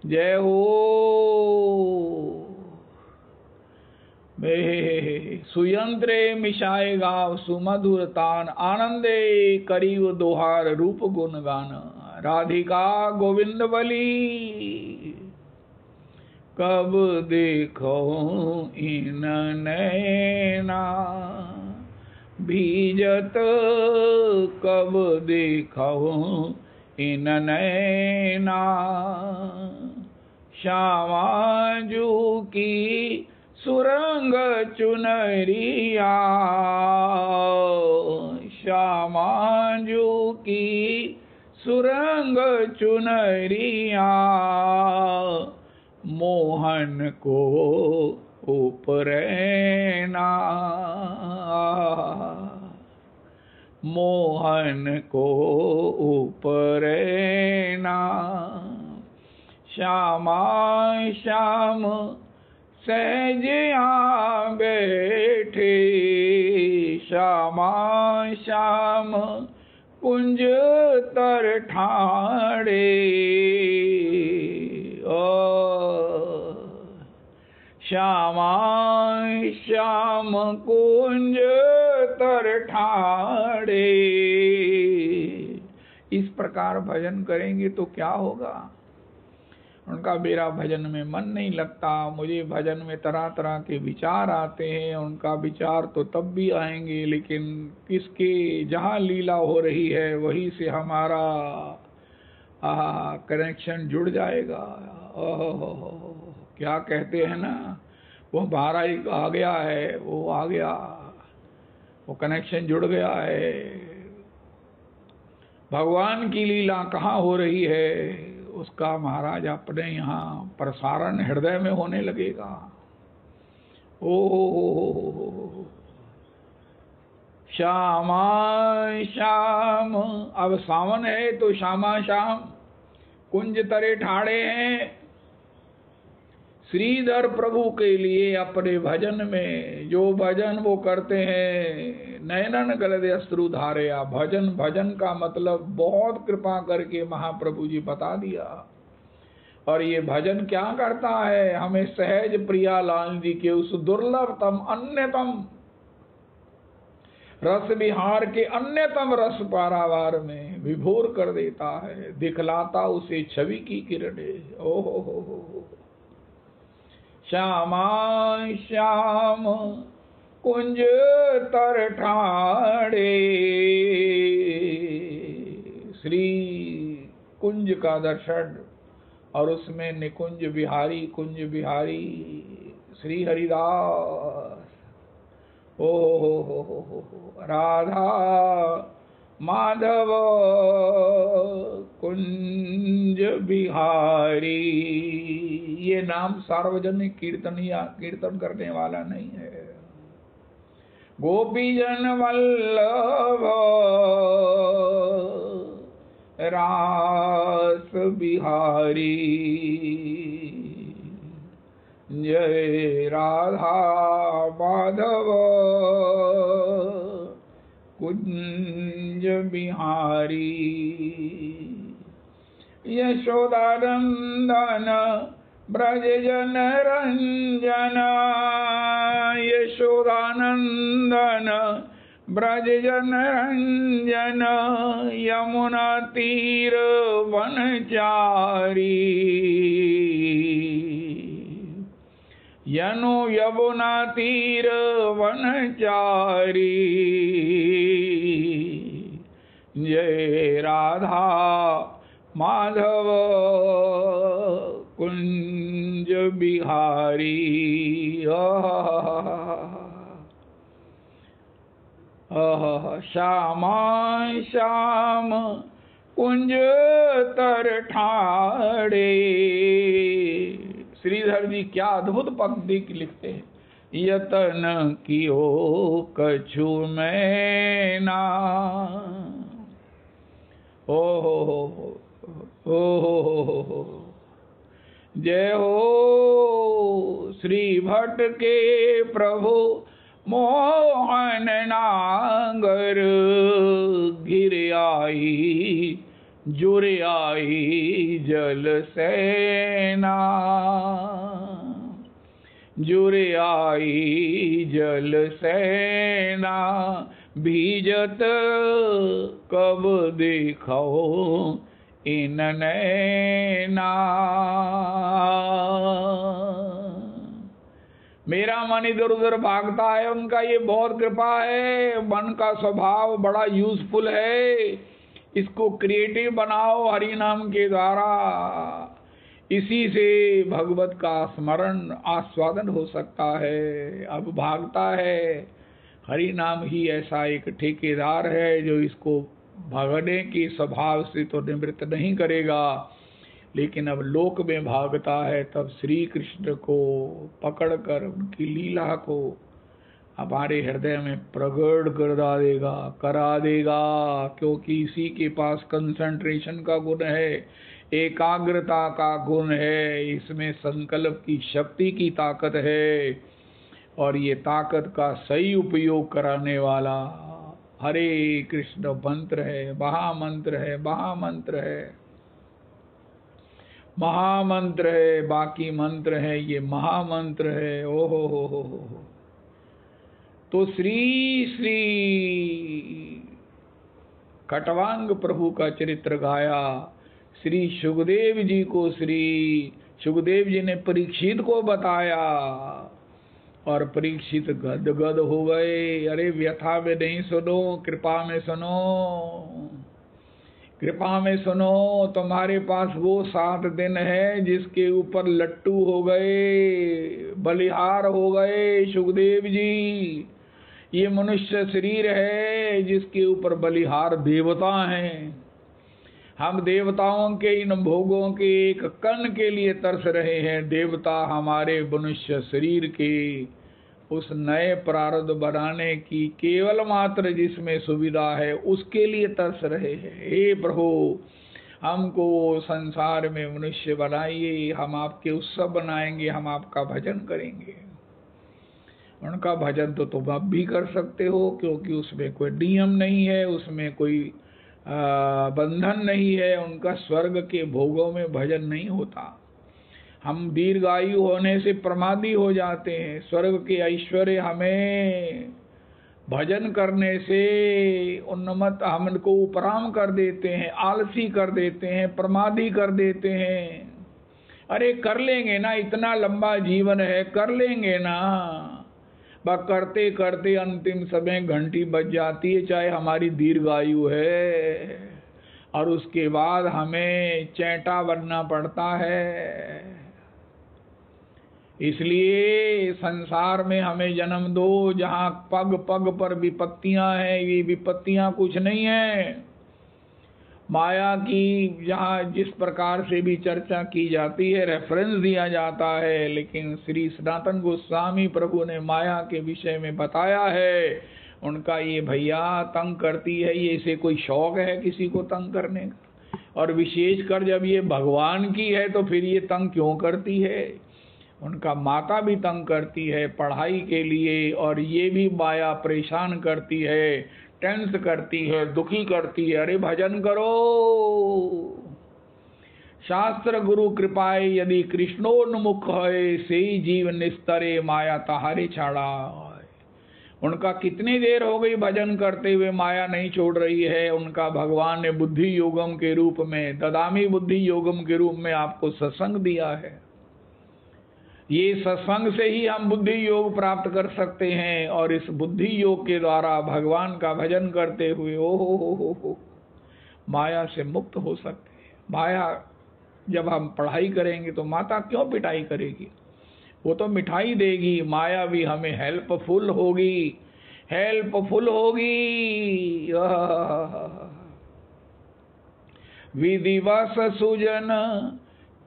जय हो। सुयंत्रे मिशाए गाव सुमधुर तान, आनंदे करीब दोहार रूप गुण गान। राधिका गोविंद बली कब देखो इन नैना, भीजत कब देखो इन नैना, श्यामाजू की सुरंग चुनरिया, श्यामाजू की सुरंग चुनरिया, मोहन को उपरैना, मोहन को उपरैना, श्यामा श्याम सहजिया बैठे, श्यामा श्याम कुंज तर ठाड़े, श्यामा श्याम कुंज तर ठाड़े। इस प्रकार भजन करेंगे तो क्या होगा? उनका मेरा भजन में मन नहीं लगता, मुझे भजन में तरह तरह के विचार आते हैं। उनका विचार तो तब भी आएंगे, लेकिन किसके जहाँ लीला हो रही है वहीं से हमारा कनेक्शन जुड़ जाएगा। क्या कहते हैं ना, वो महाराज आ गया है, वो आ गया, वो कनेक्शन जुड़ गया है। भगवान की लीला कहाँ हो रही है उसका महाराज अपने यहाँ प्रसारण हृदय में होने लगेगा। ओ श्यामा श्याम, अब सावन है तो श्यामा श्याम कुंज तरे ठाड़े हैं। श्रीधर प्रभु के लिए अपने भजन में जो भजन वो करते हैं, नयनन गलदे अश्रु धारया। भजन, भजन का मतलब बहुत कृपा करके महाप्रभु जी बता दिया। और ये भजन क्या करता है? हमें सहज प्रिया लाल जी के उस दुर्लभतम अन्यतम रस विहार के अन्यतम रस पारावार में विभोर कर देता है, दिखलाता उसे छवि की किरणे। ओहो श्यामा श्याम कुंज तर ठाड़े। श्री कुंज का दर्शन और उसमें निकुंज बिहारी, कुंज बिहारी श्री हरिदास। हो राधा माधव कुंज बिहारी। ये नाम सार्वजनिक कीर्तन करने वाला नहीं है। गोपीजन वल्लभ रास बिहारी, जय राधा माधव कुंज बिहारी। यशोदानंदन ब्रज जन रंजन, यशोदानंदन ब्रज जन रंजन, यमुना तीर वनचारी। यनु यमुना तीर वनचारी, जय राधा माधव कुंज बिहारी। श्यामा श्याम कुंज तर ठाड़े। श्रीधर जी क्या अद्भुत पंक्ति लिखते हैं। यतन कियो कछु मैना, ओ जय हो श्री भट्ट के प्रभु मोहन नागर। घिर आई जुर आई जल सेना, जुर आई जल सेना, भीजत कब देखो इन नैना। मेरा मन इधर उधर भागता है, उनका ये बहुत कृपा है। मन का स्वभाव बड़ा यूजफुल है, इसको क्रिएटिव बनाओ हरि नाम के द्वारा। इसी से भगवत का स्मरण आस्वादन हो सकता है। अब भागता है, हरि नाम ही ऐसा एक ठेकेदार है जो इसको भागने के स्वभाव से तो निवृत्त नहीं करेगा, लेकिन अब लोक में भागता है, तब श्री कृष्ण को पकड़कर उनकी लीला को हमारे हृदय में प्रकट करा देगा, क्योंकि इसी के पास कंसंट्रेशन का गुण है, एकाग्रता का गुण है, इसमें संकल्प की शक्ति की ताकत है, और ये ताकत का सही उपयोग कराने वाला हरे कृष्ण मंत्र है, महामंत्र है, महामंत्र है, महामंत्र है। बाकी मंत्र है, ये महामंत्र है। ओहो हो। तो श्री श्री खटवांग प्रभु का चरित्र गाया। श्री सुखदेव जी को श्री सुखदेव जी ने परीक्षित को बताया, और परीक्षित गदगद हो गए। अरे व्यथा में नहीं सुनो, कृपा में सुनो, कृपा में सुनो। तुम्हारे पास वो 7 दिन है जिसके ऊपर लट्टू हो गए, बलिहार हो गए सुखदेव जी। ये मनुष्य शरीर है जिसके ऊपर बलिहार देवता हैं। हम देवताओं के इन भोगों के एक कण के लिए तरस रहे हैं। देवता हमारे मनुष्य शरीर के उस नए प्रारब्ध बनाने की केवल मात्र जिसमें सुविधा है उसके लिए तरस रहे हैं। हे प्रभु, हमको संसार में मनुष्य बनाइए, हम आपके उत्सव बनाएंगे, हम आपका भजन करेंगे। उनका भजन तो तुम अब भी कर सकते हो, क्योंकि उसमें कोई नियम नहीं है, उसमें कोई बंधन नहीं है। उनका स्वर्ग के भोगों में भजन नहीं होता। हम दीर्घायु होने से प्रमादी हो जाते हैं। स्वर्ग के ऐश्वर्य हमें भजन करने से उन्मत्त, हमको उपराम कर देते हैं, आलसी कर देते हैं, प्रमादी कर देते हैं। अरे कर लेंगे ना, इतना लंबा जीवन है, कर लेंगे ना। बस करते करते अंतिम समय घंटी बज जाती है, चाहे हमारी दीर्घायु है, और उसके बाद हमें चैंटा बनना पड़ता है। इसलिए संसार में हमें जन्म दो जहाँ पग पग पर विपत्तियां हैं। ये विपत्तियां कुछ नहीं है। माया की जहाँ जिस प्रकार से भी चर्चा की जाती है, रेफरेंस दिया जाता है, लेकिन श्री सनातन गोस्वामी प्रभु ने माया के विषय में बताया है। उनका ये भैया तंग करती है, ये इसे कोई शौक है किसी को तंग करने का? और विशेषकर जब ये भगवान की है तो फिर ये तंग क्यों करती है? उनका माता भी तंग करती है पढ़ाई के लिए, और ये भी माया परेशान करती है, टेंस करती है, दुखी करती है। अरे भजन करो। शास्त्र गुरु कृपाए यदि कृष्णोन्मुख है, से जीव निस्तरे माया तहारे छाड़ा। उनका कितनी देर हो गई भजन करते हुए, माया नहीं छोड़ रही है। उनका भगवान ने बुद्धि योगम के रूप में, ददामी बुद्धि योगम के रूप में आपको सत्संग दिया है। ये सत्संग से ही हम बुद्धि योग प्राप्त कर सकते हैं, और इस बुद्धि योग के द्वारा भगवान का भजन करते हुए हो माया से मुक्त हो सकते हैं। माया जब हम पढ़ाई करेंगे तो माता क्यों पिटाई करेगी? वो तो मिठाई देगी। माया भी हमें हेल्पफुल होगी, हेल्पफुल होगी। विधिवश सुजन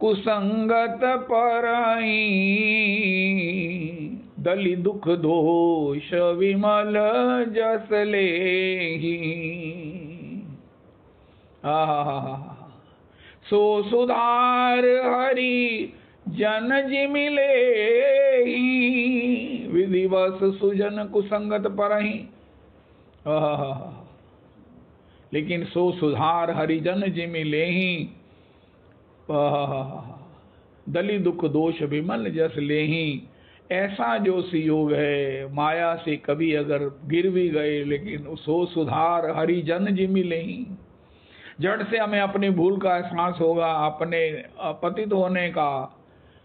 कुसंगत परई, दलि दुख दोष विमल जस लेहि। सो सुधार हरि जन जिमिले, विधिवश सुजन कुसंगत परहि। लेकिन सो सुधार हरिजन जिमिले ही, दलि दुख दोष विमल जस लेहि। ऐसा जो योग है, माया से कभी अगर गिर भी गए, लेकिन सो सुधार हरिजन जिमिले ही। जड़ से हमें अपनी भूल का एहसास होगा, अपने पतित होने का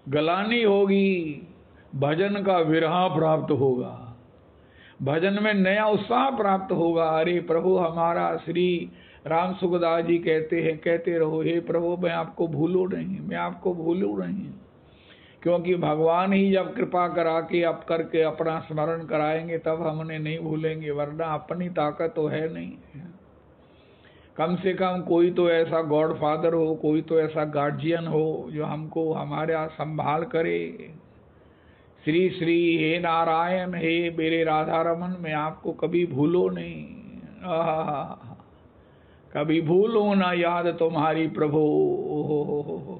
गलानी होगी, भजन का विरह प्राप्त होगा, भजन में नया उत्साह प्राप्त होगा। अरे प्रभु, हमारा श्री राम सुखदास जी कहते रहो, हे प्रभु मैं आपको भूलूं नहीं, मैं आपको भूलूं नहीं। क्योंकि भगवान ही जब कृपा करा के अब करके अपना स्मरण कराएंगे तब हमने नहीं भूलेंगे, वरना अपनी ताकत तो है नहीं। कम से कम कोई तो ऐसा गॉड फादर हो, कोई तो ऐसा गार्जियन हो जो हमको हमारा संभाल करे। श्री श्री हे नारायण, हे मेरे राधा रमन, मैं आपको कभी भूलो नहीं, कभी भूलो ना याद तुम्हारी प्रभु।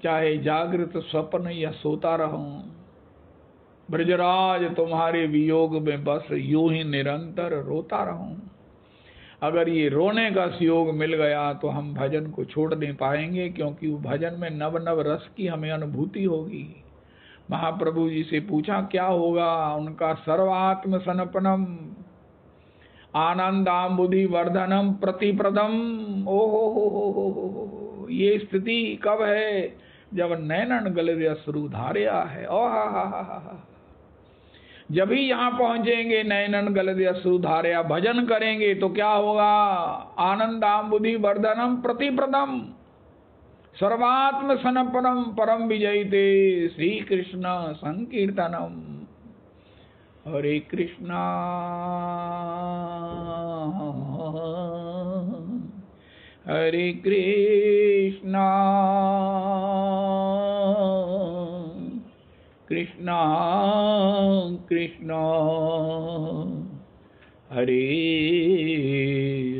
चाहे जागृत स्वप्न या सोता रहूं, ब्रजराज तुम्हारे वियोग में बस यूं ही निरंतर रोता रहूं। अगर ये रोने का सुयोग मिल गया तो हम भजन को छोड़ नहीं पाएंगे, क्योंकि वो भजन में नव नव रस की हमें अनुभूति होगी। महाप्रभु जी से पूछा क्या होगा, उनका सर्वात्म समर्पणम आनंदाम्बुधि वर्धनम प्रतिप्रदम। ओहो, ये स्थिति कब है? जब नैनन गले अश्रु धारिया है। ओहा, जब ही यहाँ पहुंचेंगे नैनन गले अश्रु धारिया, भजन करेंगे तो क्या होगा? आनंदाम्बुधि वर्धनम प्रतिप्रदम सर्वात्म समर्पणम परम विजयते श्री कृष्ण संकीर्तनम। हरे कृष्णा हरे कृष्णा कृष्णा कृष्णा हरे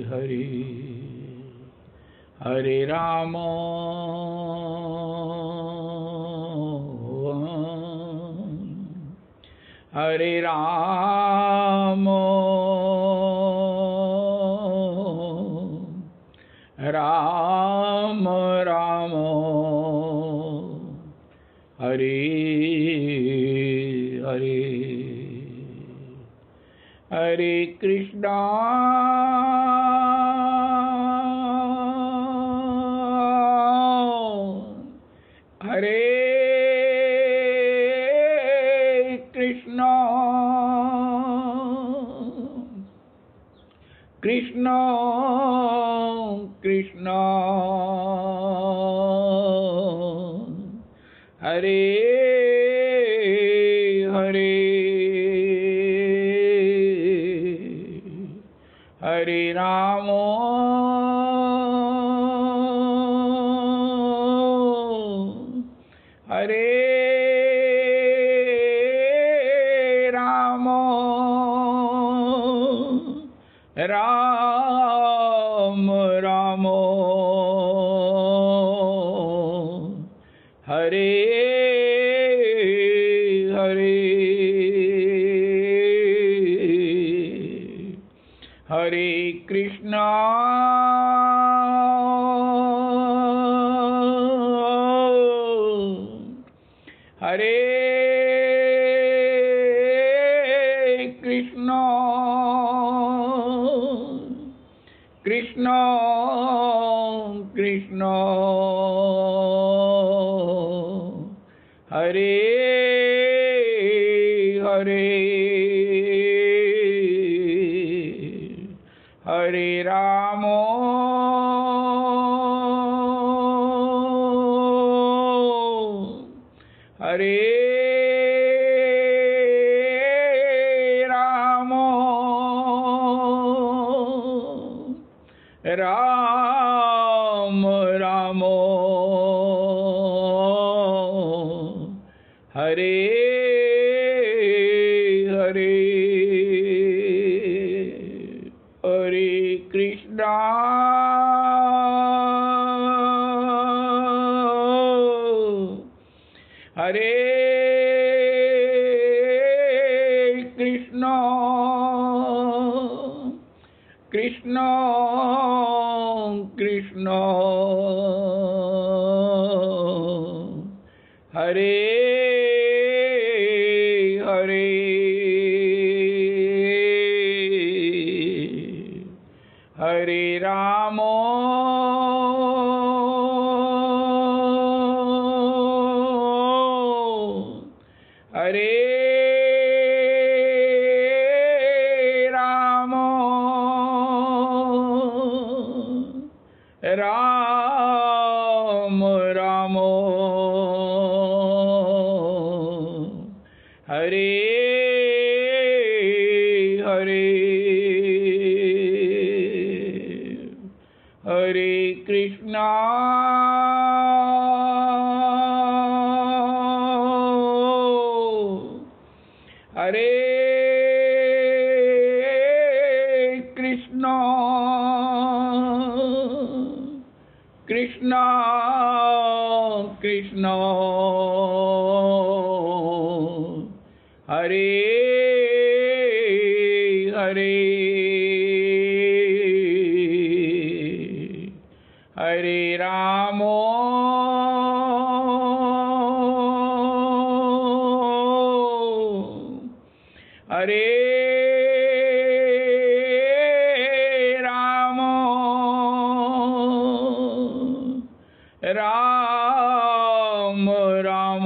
हरे, हरे राम हरे राम राम राम हरे हरे, हरे कृष्णा हरे कृष्णा कृष्णा कृष्णा हरे हरे, हरे राम हरे राम राम राम हरे हरे, हरे कृष्णा हरे कृष्णा कृष्णा कृष्णा हरे हरे, हरे राम हरे राम राम राम हरे हरे, हरे कृष्णा हरे कृष्णा कृष्णा कृष्णा हरे हरे, हरे राम हरे राम राम राम हरे हरे हरे कृष्णा हरे कृष्णा कृष्णा कृष्णा हरे हरे हरे राम हरे राम राम राम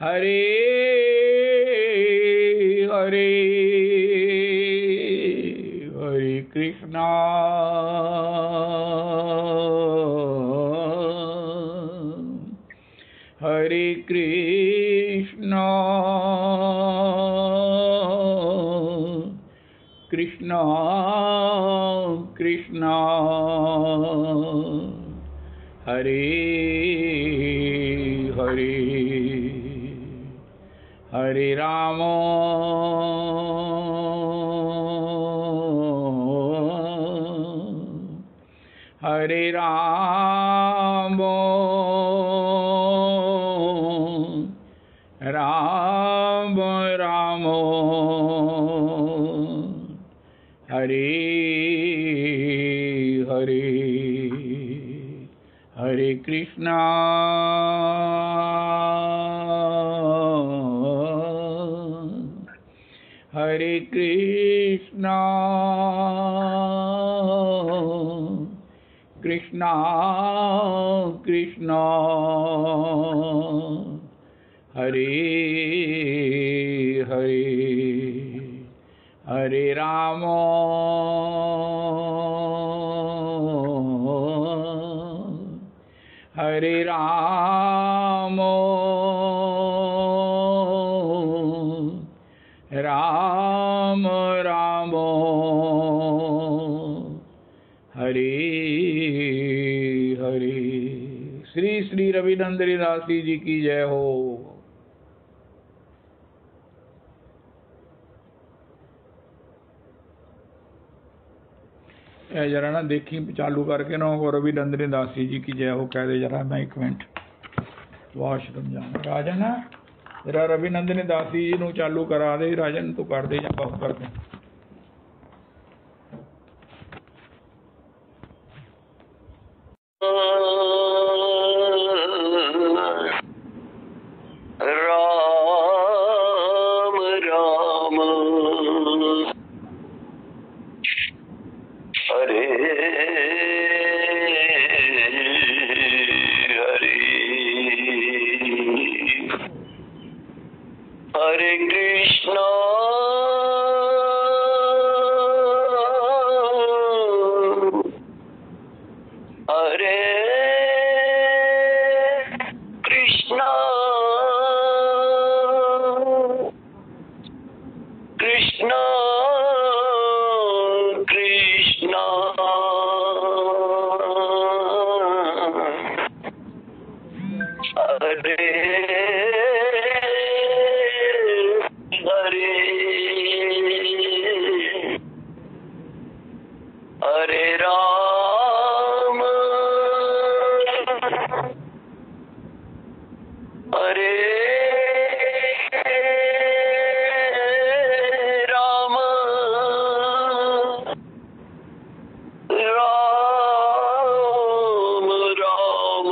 हरे हरे हरे कृष्णा हरे कृष्णा कृष्णा कृष्णा हरे हरे हरे राम हरे राम राम राम हरे हरे हरे कृष्णा हरे कृष्णा कृष्णा कृष्णा हरे हरे हरे राम हरे राम राम राम हरे हरे। श्री श्री रविनंदन दास जी की जय हो। जरा ना देखी चालू करके ना रविनंदन दास जी की जय हो कह दे जरा। मैं एक मिनट वाशरूम जाना। राजन जरा रविनंदन दास जी नू चालू करा दे। राजन तू कर दे या बफ कर दे। राम राम हरे हरे हरे कृष्णा हरे कृष्णा कृष्णा कृष्णा हरे हरे हरे राम हरे राम राम राम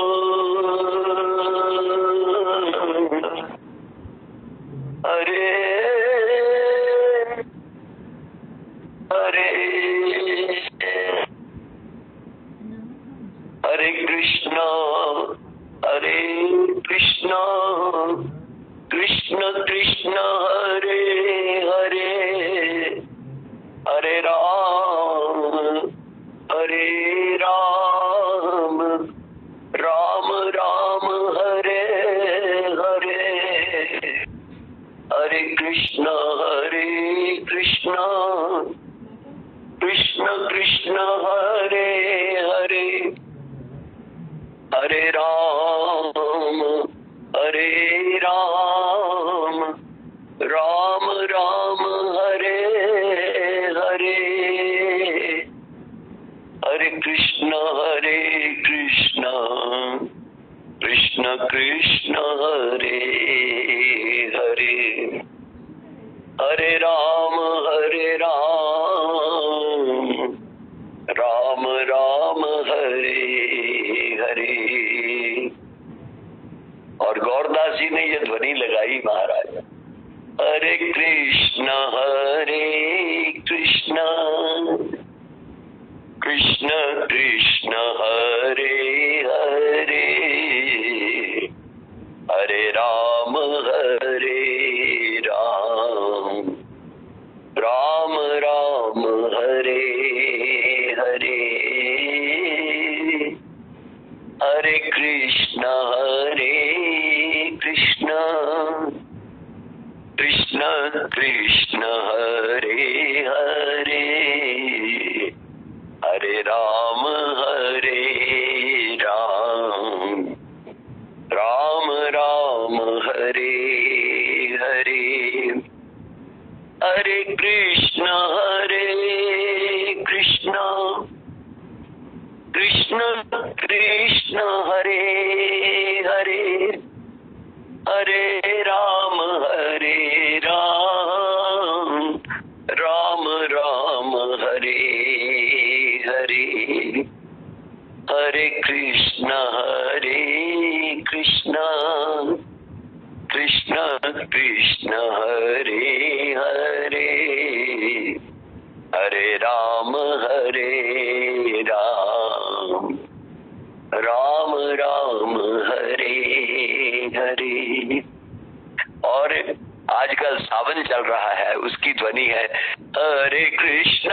हरे हरे हरे कृष्णा हरे कृष्णा कृष्ण कृष्ण हरे हरे हरे राम राम राम हरे हरे हरे कृष्ण कृष्ण कृष्ण हरे हरे हरे राम राम राम हरे हरे हरे कृष्ण कृष्ण कृष्ण हरे हरे हरे राम राम राम हरे हरे। और गौरदास जी ने ये ध्वनि लगाई महाराज, हरे कृष्ण कृष्ण कृष्ण हरे हरे हरे राम राम राम हरे हरे हरे कृष्ण कृष्ण कृष्ण हरे हरे हरे राम राम राम हरे हरे हरे कृष्ण कृष्ण कृष्ण हरे हरे हरे राम राम राम हरे हरे हरे कृष्ण कृष्ण कृष्ण हरे हरे हरे राम राम राम हरे हरे। और आजकल सावन चल रहा है, उसकी ध्वनि है हरे कृष्ण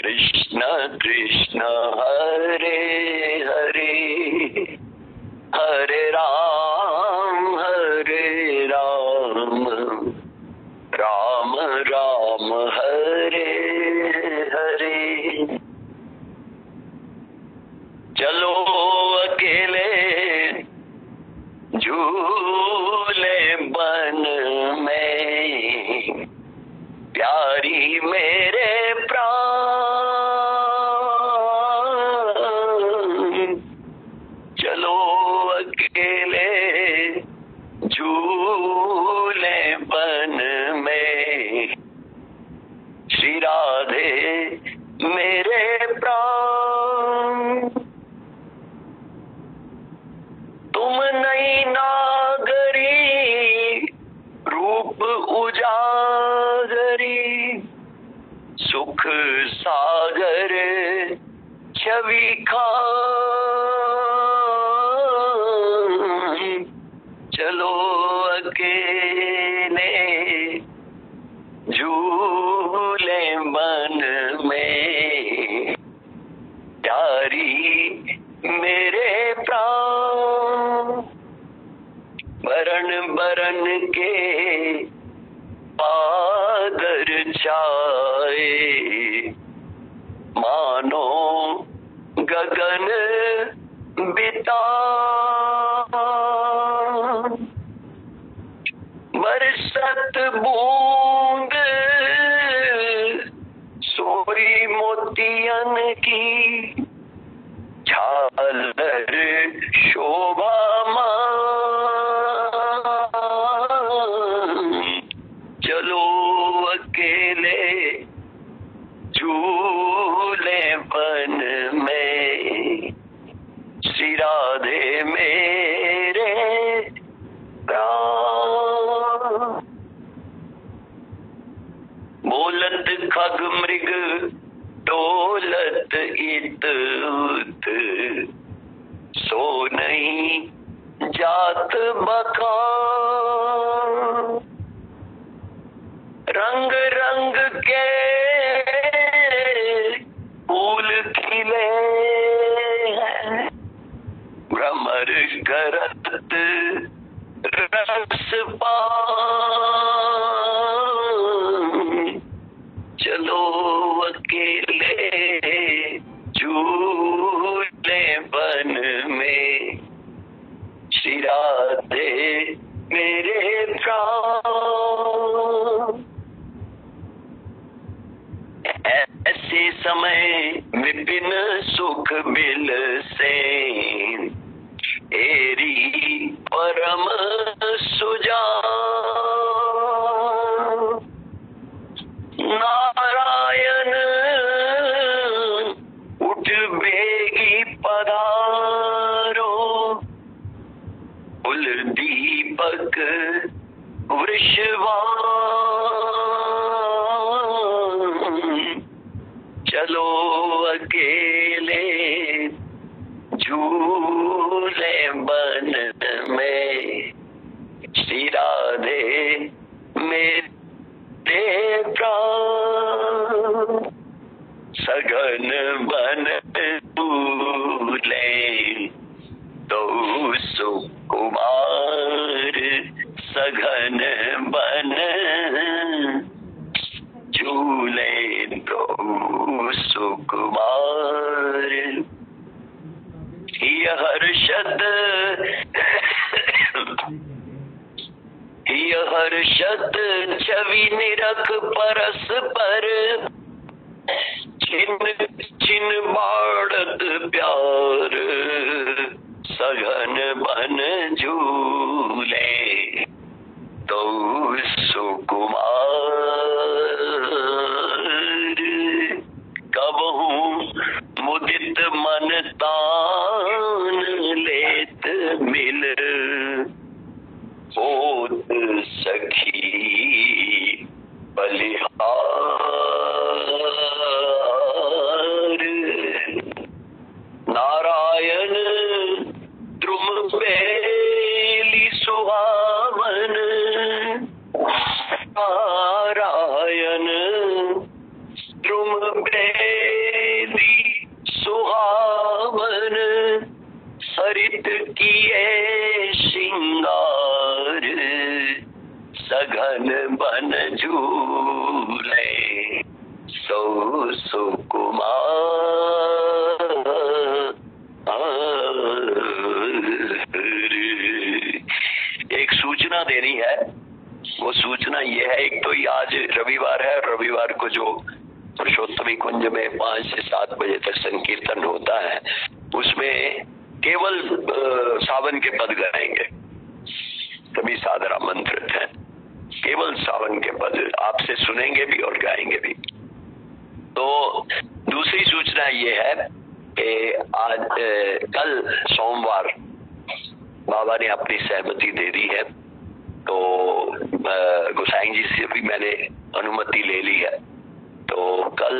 कृष्ण कृष्ण हरे हरे हरे राम राम राम हरे हरे। चलो अकेले झूले बन में प्यारी मेरे प्राण, चलो अकेले झूले बन में श्री राधे मेरे प्राण। तुम नई नागरी रूप उजागरी सुख सागर छवि खान, चलो अकेले झूले मन में प्यारी मेरे प्राण। बरन बरन के आदर छाए मानो गगन बिता, बरसत बूंद सोरी मोतियन की झालर शोभा चलो अकेले झूले बन में श्री राधे मेरे प्राण। बोलत खग मृग डोलत इत सो नहीं जात मकान। रंग रंग के फूल खिले हैं, भ्रमर करत रस पान। चलो अकेले झूले बन में, श्री राधे मेरे प्राण। ऐसे समय विपिन सुख मिल से, एरी परम सुजान। नारायण उठ बेगी पधारो, कुल दीपक वृषवान। चलो अकेले झूले बन में, श्री राधे मेरे प्राण। सघन बन झूले दो सुकुमार, सघन बन झूले दो सुकुमार। हिय हर्षद छवि निरख परस पर, छिन छिन बाढ़त प्यार। सघन बन झूले तो सुकुमार। कबहू मुदित मन तान लेत मिल, होत सखी बलिहार। नारायण द्रुम बेली सुहावन, नारायण द्रुम बेली सुहावन। सरित किए श्रृंगार, सघन बन झूले सो सुकुमार। एक सूचना देनी है, वो सूचना ये है, एक तो ये आज रविवार है, रविवार को जो पुरुषोत्तमी कुंज में 5 से 7 बजे तक संकीर्तन होता है, उसमें केवल सावन के पद गाएंगे। सभी साधना मंत्रित हैं, केवल सावन के पद आपसे सुनेंगे भी और गाएंगे भी। तो दूसरी सूचना ये है कि आज कल सोमवार बाबा ने अपनी सहमति दे दी है, तो गोसाई जी से भी मैंने अनुमति ले ली है। तो कल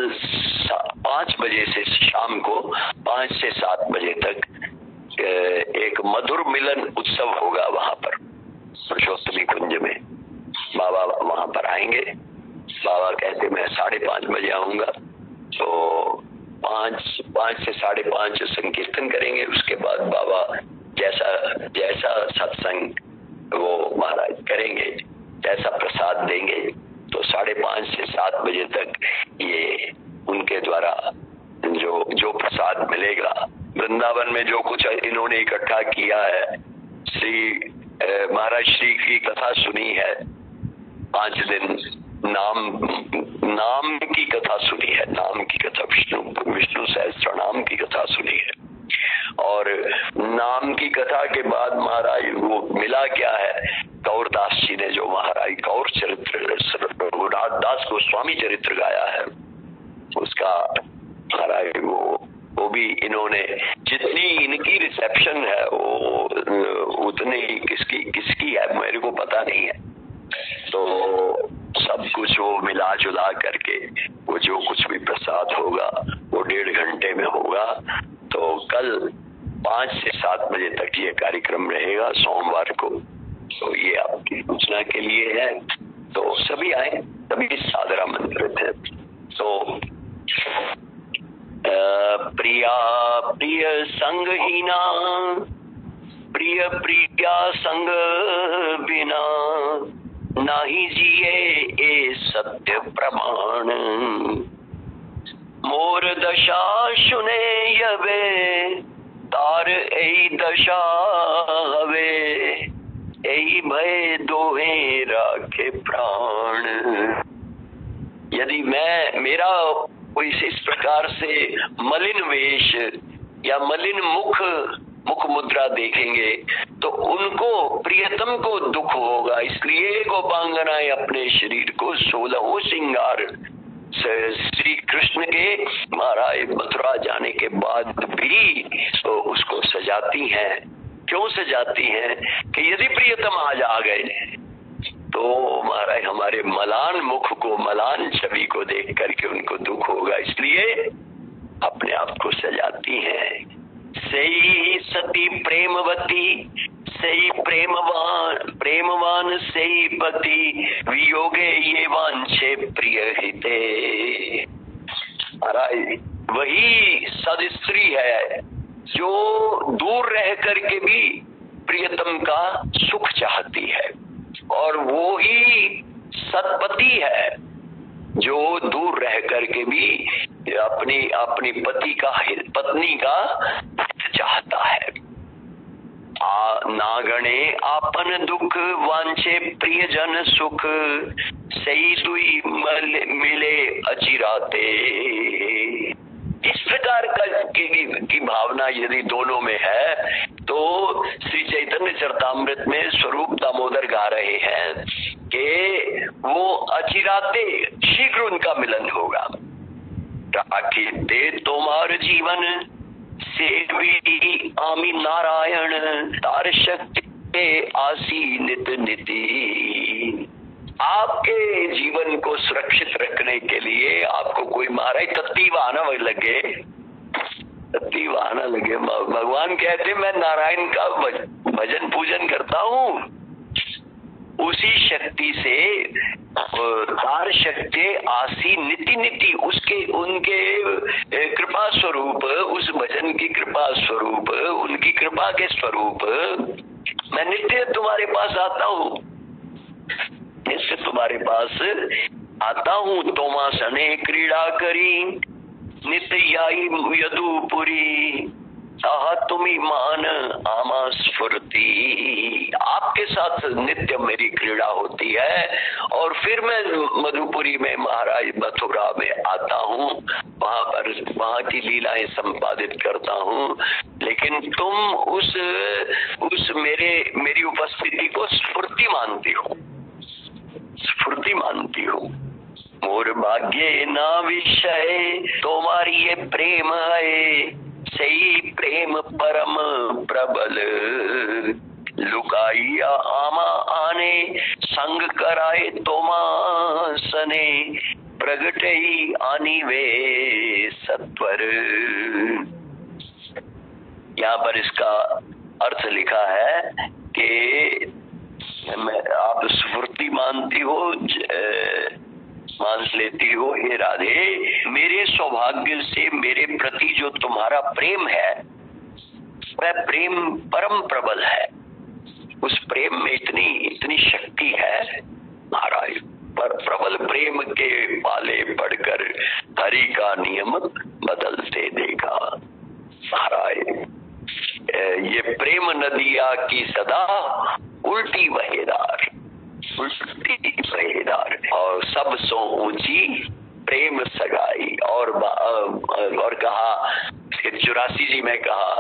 5 बजे से शाम को 5 से 7 बजे तक एक मधुर मिलन उत्सव होगा वहां पर पुरुषोत्तमी कुंज में। बाबा वहां पर आएंगे। बाबा कहते मैं 5:30 बजे आऊंगा, तो 5 से 5:30 संकीर्तन करेंगे। उसके बाद बाबा जैसा सत्संग वो महाराज करेंगे, जैसा प्रसाद देंगे, तो 5:30 से 7 बजे तक ये उनके द्वारा जो प्रसाद मिलेगा, वृंदावन में जो कुछ इन्होंने इकट्ठा किया है, श्री महाराज श्री की कथा सुनी है, 5 दिन नाम की कथा सुनी है, नाम की कथा विष्णु सहस्त्र नाम की कथा सुनी है। और नाम की कथा के बाद महाराज वो मिला क्या है, गौरदास जी ने जो महाराज गौर चरित्र दास गोस्वामी चरित्र गाया है, उसका महाराज वो भी इन्होंने, जितनी इनकी रिसेप्शन है वो उतनी किसकी है मेरे को पता नहीं है। तो सब कुछ वो मिला जुला करके वो जो कुछ भी प्रसाद होगा वो 1.5 घंटे में होगा। तो कल 5 से 7 बजे तक ये कार्यक्रम रहेगा सोमवार को। तो ये आपकी सूचना के लिए है, तो सभी आए, सभी सादर आमंत्रित है। तो प्रिया प्रिय संगहीना, प्रिय प्रिया संग बिना, नाही जिए ए सत्य प्रमाण। मोर दशा सुने यवे, तार ए दशा वे, ए भय दोहे राखे प्राण। यदि मेरा कोई इस प्रकार से मलिन वेश या मलिन मुख मुद्रा देखेंगे तो उनको, प्रियतम को दुख होगा। इसलिए गोपांगनाएं अपने शरीर को 16 श्रृंगार श्री कृष्ण के महाराज मथुरा जाने के बाद भी तो उसको सजाती हैं। क्यों सजाती हैं? कि यदि प्रियतम आज आ गए तो महाराज हमारे मलान मुख को, मलान छवि को देख करके उनको दुख होगा, इसलिए अपने आप को सजाती हैं। सही सती प्रेमवती, सही प्रेमवान सही पति, वियोगे ये वांछे प्रिय हिते। महाराज वही सदस्त्री है जो दूर रह करके भी प्रियतम का सुख चाहती है, और वो ही सतपति है जो दूर रह करके भी अपनी पत्नी का हित चाहता है। नागणे आपन दुख, वांछे प्रियजन सुख, सही दुई मिले अचिराते। इस प्रकार की भावना यदि दोनों में है तो श्री चैतन्य चरितामृत में स्वरूप दामोदर गा रहे हैं कि वो अचिराते शीघ्र उनका मिलन होगा। राखी दे तुम्हार जीवन से भी आमी नारायण, तार शक्ति आसी नित नीति। आपके जीवन को सुरक्षित रखने के लिए आपको कोई महाराज तत्ती बहाना लगे, तत्ती बहाना लगे। भगवान कहते मैं नारायण का भजन पूजन करता हूँ, उसी शक्ति से तार शक्ति आसी नीति नीति, उसके उनके कृपा स्वरूप, उस भजन की कृपा स्वरूप, उनकी कृपा के स्वरूप मैं नित्य तुम्हारे पास आता हूँ, नित्य तुम्हारे पास आता हूँ। तोमा सने क्रीड़ा करी, नित्य याई यदुपुरी, तुम्ही मान आमा स्फूर्ति। आपके साथ नित्य मेरी क्रीड़ा होती है, और फिर मैं मधुपुरी में, महाराज मथुरा में आता हूँ, वहाँ की लीलाएं संपादित करता हूँ। लेकिन तुम उस मेरी उपस्थिति को स्फूर्ति मानती हो, स्फूर्ति मानती हो। मोर भाग्य ना विषय तुम्हारी ये प्रेम है, सही प्रेम परम प्रबल, लुकाइया आमा आने, संग कराए तोमा सने, प्रगटई आनी वे सत्वर। यहाँ पर इसका अर्थ लिखा है कि आप स्फूर्ति मानती हो, मान लेती हो, हे राधे मेरे सौभाग्य से मेरे प्रति जो तुम्हारा प्रेम है वह प्रेम परम प्रबल है। उस प्रेम में इतनी शक्ति है महाराज, पर प्रबल प्रेम के पाले पड़कर हरि का नियम बदलते देखा। महाराज ये प्रेम नदिया की सदा उल्टी बहेदार, उल्टी बहेदार, और सब सो ऊंची प्रेम सगाई। और कहा 84 जी में कहा,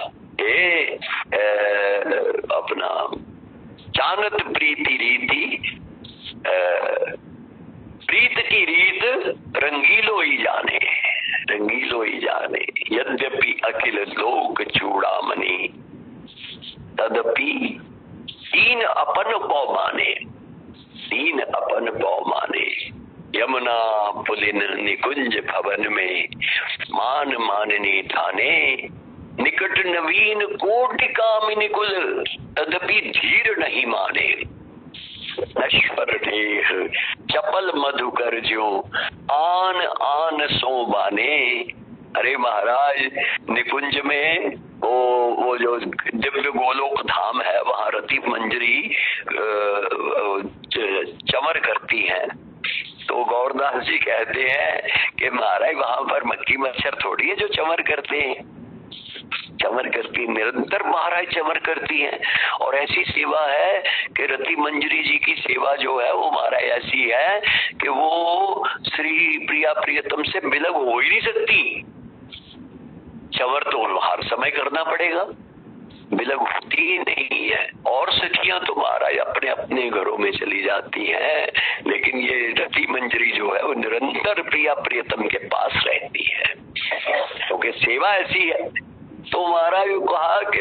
अपना जानत प्रीति रीति, प्रीत की रीत रंगीलो ही जाने, रंगीलो ही जाने। यद्यपि अखिल लोक चूड़ामणि, तदपि दीन अपन पौ माने, दीन अपन पौ माने। यमुना पुलिन निकुंज भवन में, मान माननी थाने, निकट नवीन कोटि कामिनी कुल, तदपि धीर नहीं माने। नश्वर देह चपल मधुकर ज्यों, आन आन सो बाने। अरे महाराज, निकुंज में वो जो दिव्य गोलोक धाम है, वहां रति मंजरी चमर करती हैं। तो गौरदास जी कहते हैं कि महाराज वहां पर मक्खी मच्छर थोड़ी है जो चमर करते हैं, चमर करती, निरंतर महाराज चमर करती हैं। और ऐसी सेवा है कि रति मंजरी जी की सेवा जो है वो महाराज ऐसी है कि वो श्री प्रिया प्रियतम से बिलग हो ही नहीं सकती। चमर तो हर समय करना पड़ेगा, बिलग होती ही नहीं है। और सखियां तो महाराज अपने अपने घरों में चली जाती हैं, लेकिन ये रति मंजरी जो है वो निरंतर प्रिया प्रियतम के पास रहती है, क्योंकि सेवा ऐसी है। तो महाराज कहा कि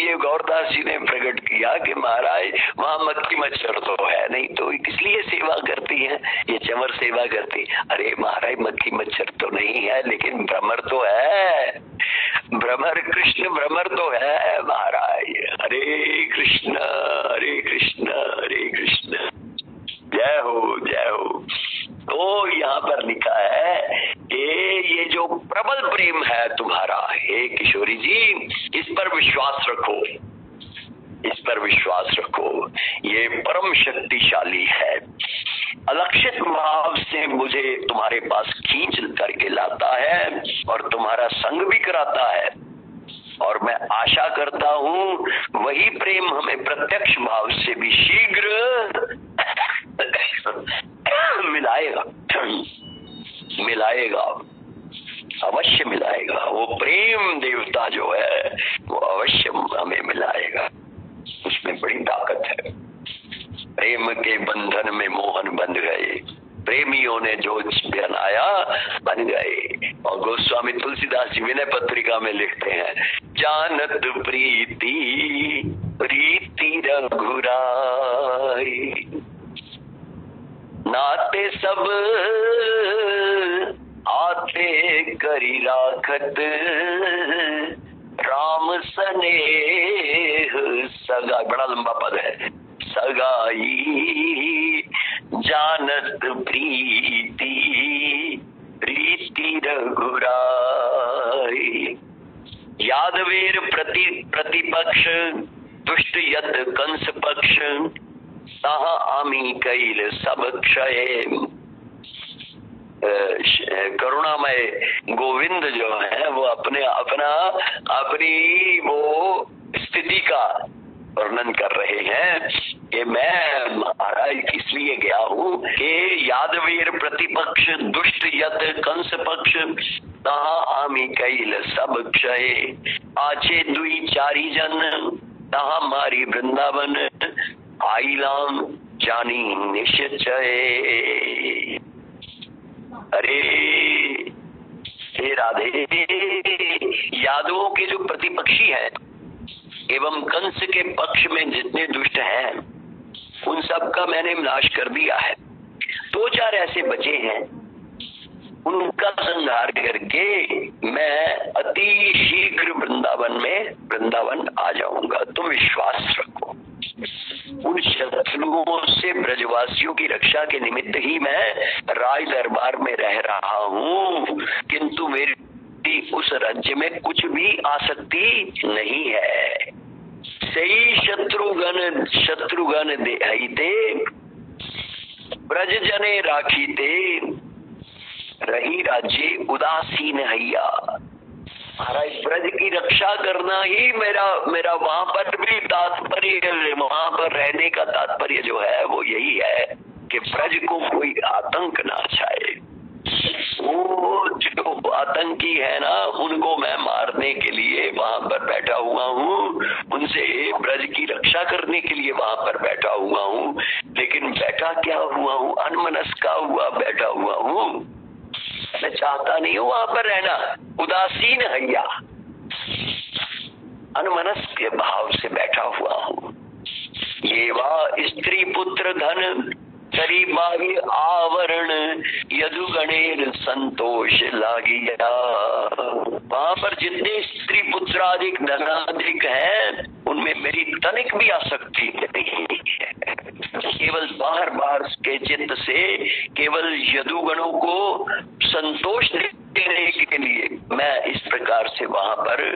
ये गौरदास जी ने प्रकट किया कि महाराज वहां मक्खी मच्छर तो है नहीं, तो इसलिए सेवा करती है, ये चमर सेवा करती। अरे महाराज मक्खी मच्छर तो नहीं है, लेकिन भ्रमर तो है, भ्रमर कृष्ण भ्रमर तो है महाराज। हरे कृष्ण हरे कृष्ण हरे कृष्ण, जय हो जय हो। तो यहाँ पर लिखा है कि ये जो प्रबल प्रेम है तुम्हारा, हे किशोरी जी, इस पर विश्वास रखो, इस पर विश्वास रखो, ये परम शक्तिशाली है। अलक्षित भाव से मुझे तुम्हारे पास खींच करके लाता है और तुम्हारा संग भी कराता है। और मैं आशा करता हूँ वही प्रेम हमें प्रत्यक्ष भाव से भी शीघ्र मिलाएगा, मिलाएगा, अवश्य मिलाएगा। वो प्रेम देवता जो है वो अवश्य हमें मिलाएगा, उसमें बड़ी ताकत है। प्रेम के बंधन में मोहन बंध गए, प्रेमियों ने जो बनाया बन गए। और गोस्वामी तुलसीदास जी विनय पत्रिका में लिखते हैं, जानत प्रीति प्रीति रघुराई, नाते सब आते करी राखत, राम स्नेह सगा। बड़ा लंबा पद है, सगाई जानत प्रीति प्रीति रघुराई। यादवेर प्रतिपक्ष दुष्ट यद कंस पक्ष, ताहा आमी कैल सब क्षय। करुणामय गोविंद जो है वो अपनी वो स्थिति का वर्णन कर रहे हैं कि मैं महाराज इसलिए गया हूँ कि यादवीर प्रतिपक्ष दुष्ट यत कंस पक्ष, ताहा आमी कैल सब क्षय। आचे दुई चारी जन, ताहा मारी वृंदावन, आईलाम जानी निश्चय। अरे हे राधे, यादवों के जो प्रतिपक्षी हैं एवं कंस के पक्ष में जितने दुष्ट हैं उन सब का मैंने नाश कर दिया है। दो चार ऐसे बचे हैं, उनका संहार करके मैं अति शीघ्र वृंदावन आ जाऊंगा। तुम विश्वास रखो। उन शत्रुओं से ब्रजवासियों की रक्षा के निमित्त ही मैं राज दरबार में रह रहा हूँ, किंतु मेरी उस राज्य में कुछ भी आसक्ति नहीं है। सही शत्रुघ्न देहते, ब्रज जने राखीते, रही राज्य उदासीन हैया। महाराज ब्रज की रक्षा करना ही मेरा वहां पर भी तात्पर्य, वहां पर रहने का तात्पर्य जो है वो यही है कि ब्रज को कोई आतंक ना छाए। वो जो आतंकी है ना, उनको मैं मारने के लिए वहां पर बैठा हुआ हूँ, उनसे ब्रज की रक्षा करने के लिए वहां पर बैठा हुआ हूँ। लेकिन बैठा क्या हुआ हूँ, अनमनस्का हुआ बैठा हुआ हूँ। मैं चाहता नहीं हूँ वहां पर रहना, उदासीन हैया, अनमनस्क भाव से बैठा हुआ हूँ। ये वा स्त्री पुत्र धन तरी बाह्य आवरण यदुगणेर संतोष लागिया। वहां पर जितने स्त्री पुत्राधिक धनाधिक हैं उनमें मेरी तनिक भी आसक्ति नहीं है। केवल बाहर बाहर के चित्त से केवल यदुगणों को संतोष देने के लिए मैं इस प्रकार से वहां पर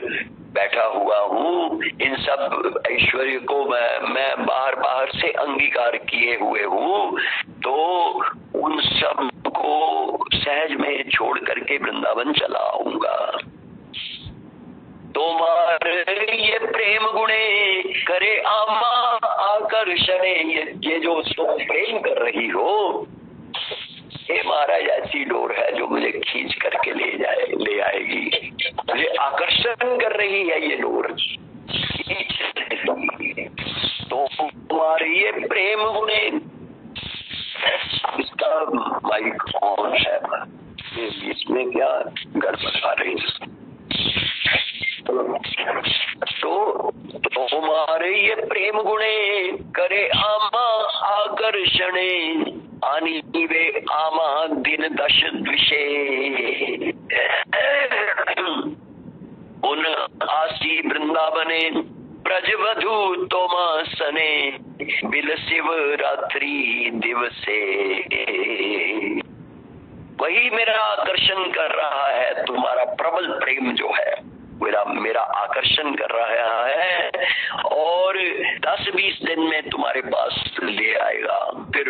बैठा हुआ हूँ। इन सब ऐश्वर्य को मैं बाहर बाहर से अंगीकार किए हुए हूँ, तो उन सब को सहज में छोड़ करके वृंदावन चला आऊंगा। तुम्हारे ये प्रेम गुणे करे आमा आकर्षणे, ये जो तुम प्रेम कर रही हो, ये महाराज ऐसी डोर है जो मुझे खींच करके ले आएगी। मुझे आकर्षण कर रही है ये डोर, तो तुम्हारे ये प्रेम गुणे। इसका माइक ऑन है, इसमें क्या गड़बड़ आ रही है? तो तुम्हारे ये प्रेम गुणे करे आमा आकर्षणे, आनी वे आमा दिन दश द्विषे। उन आसी वृंदावने ब्रजवधू तोमासने, बिल शिव रात्रि दिवसे। वही मेरा आकर्षण कर रहा है, तुम्हारा प्रबल प्रेम जो है मेरा आकर्षण कर रहा है, और 10-20 दिन में तुम्हारे पास ले आएगा। फिर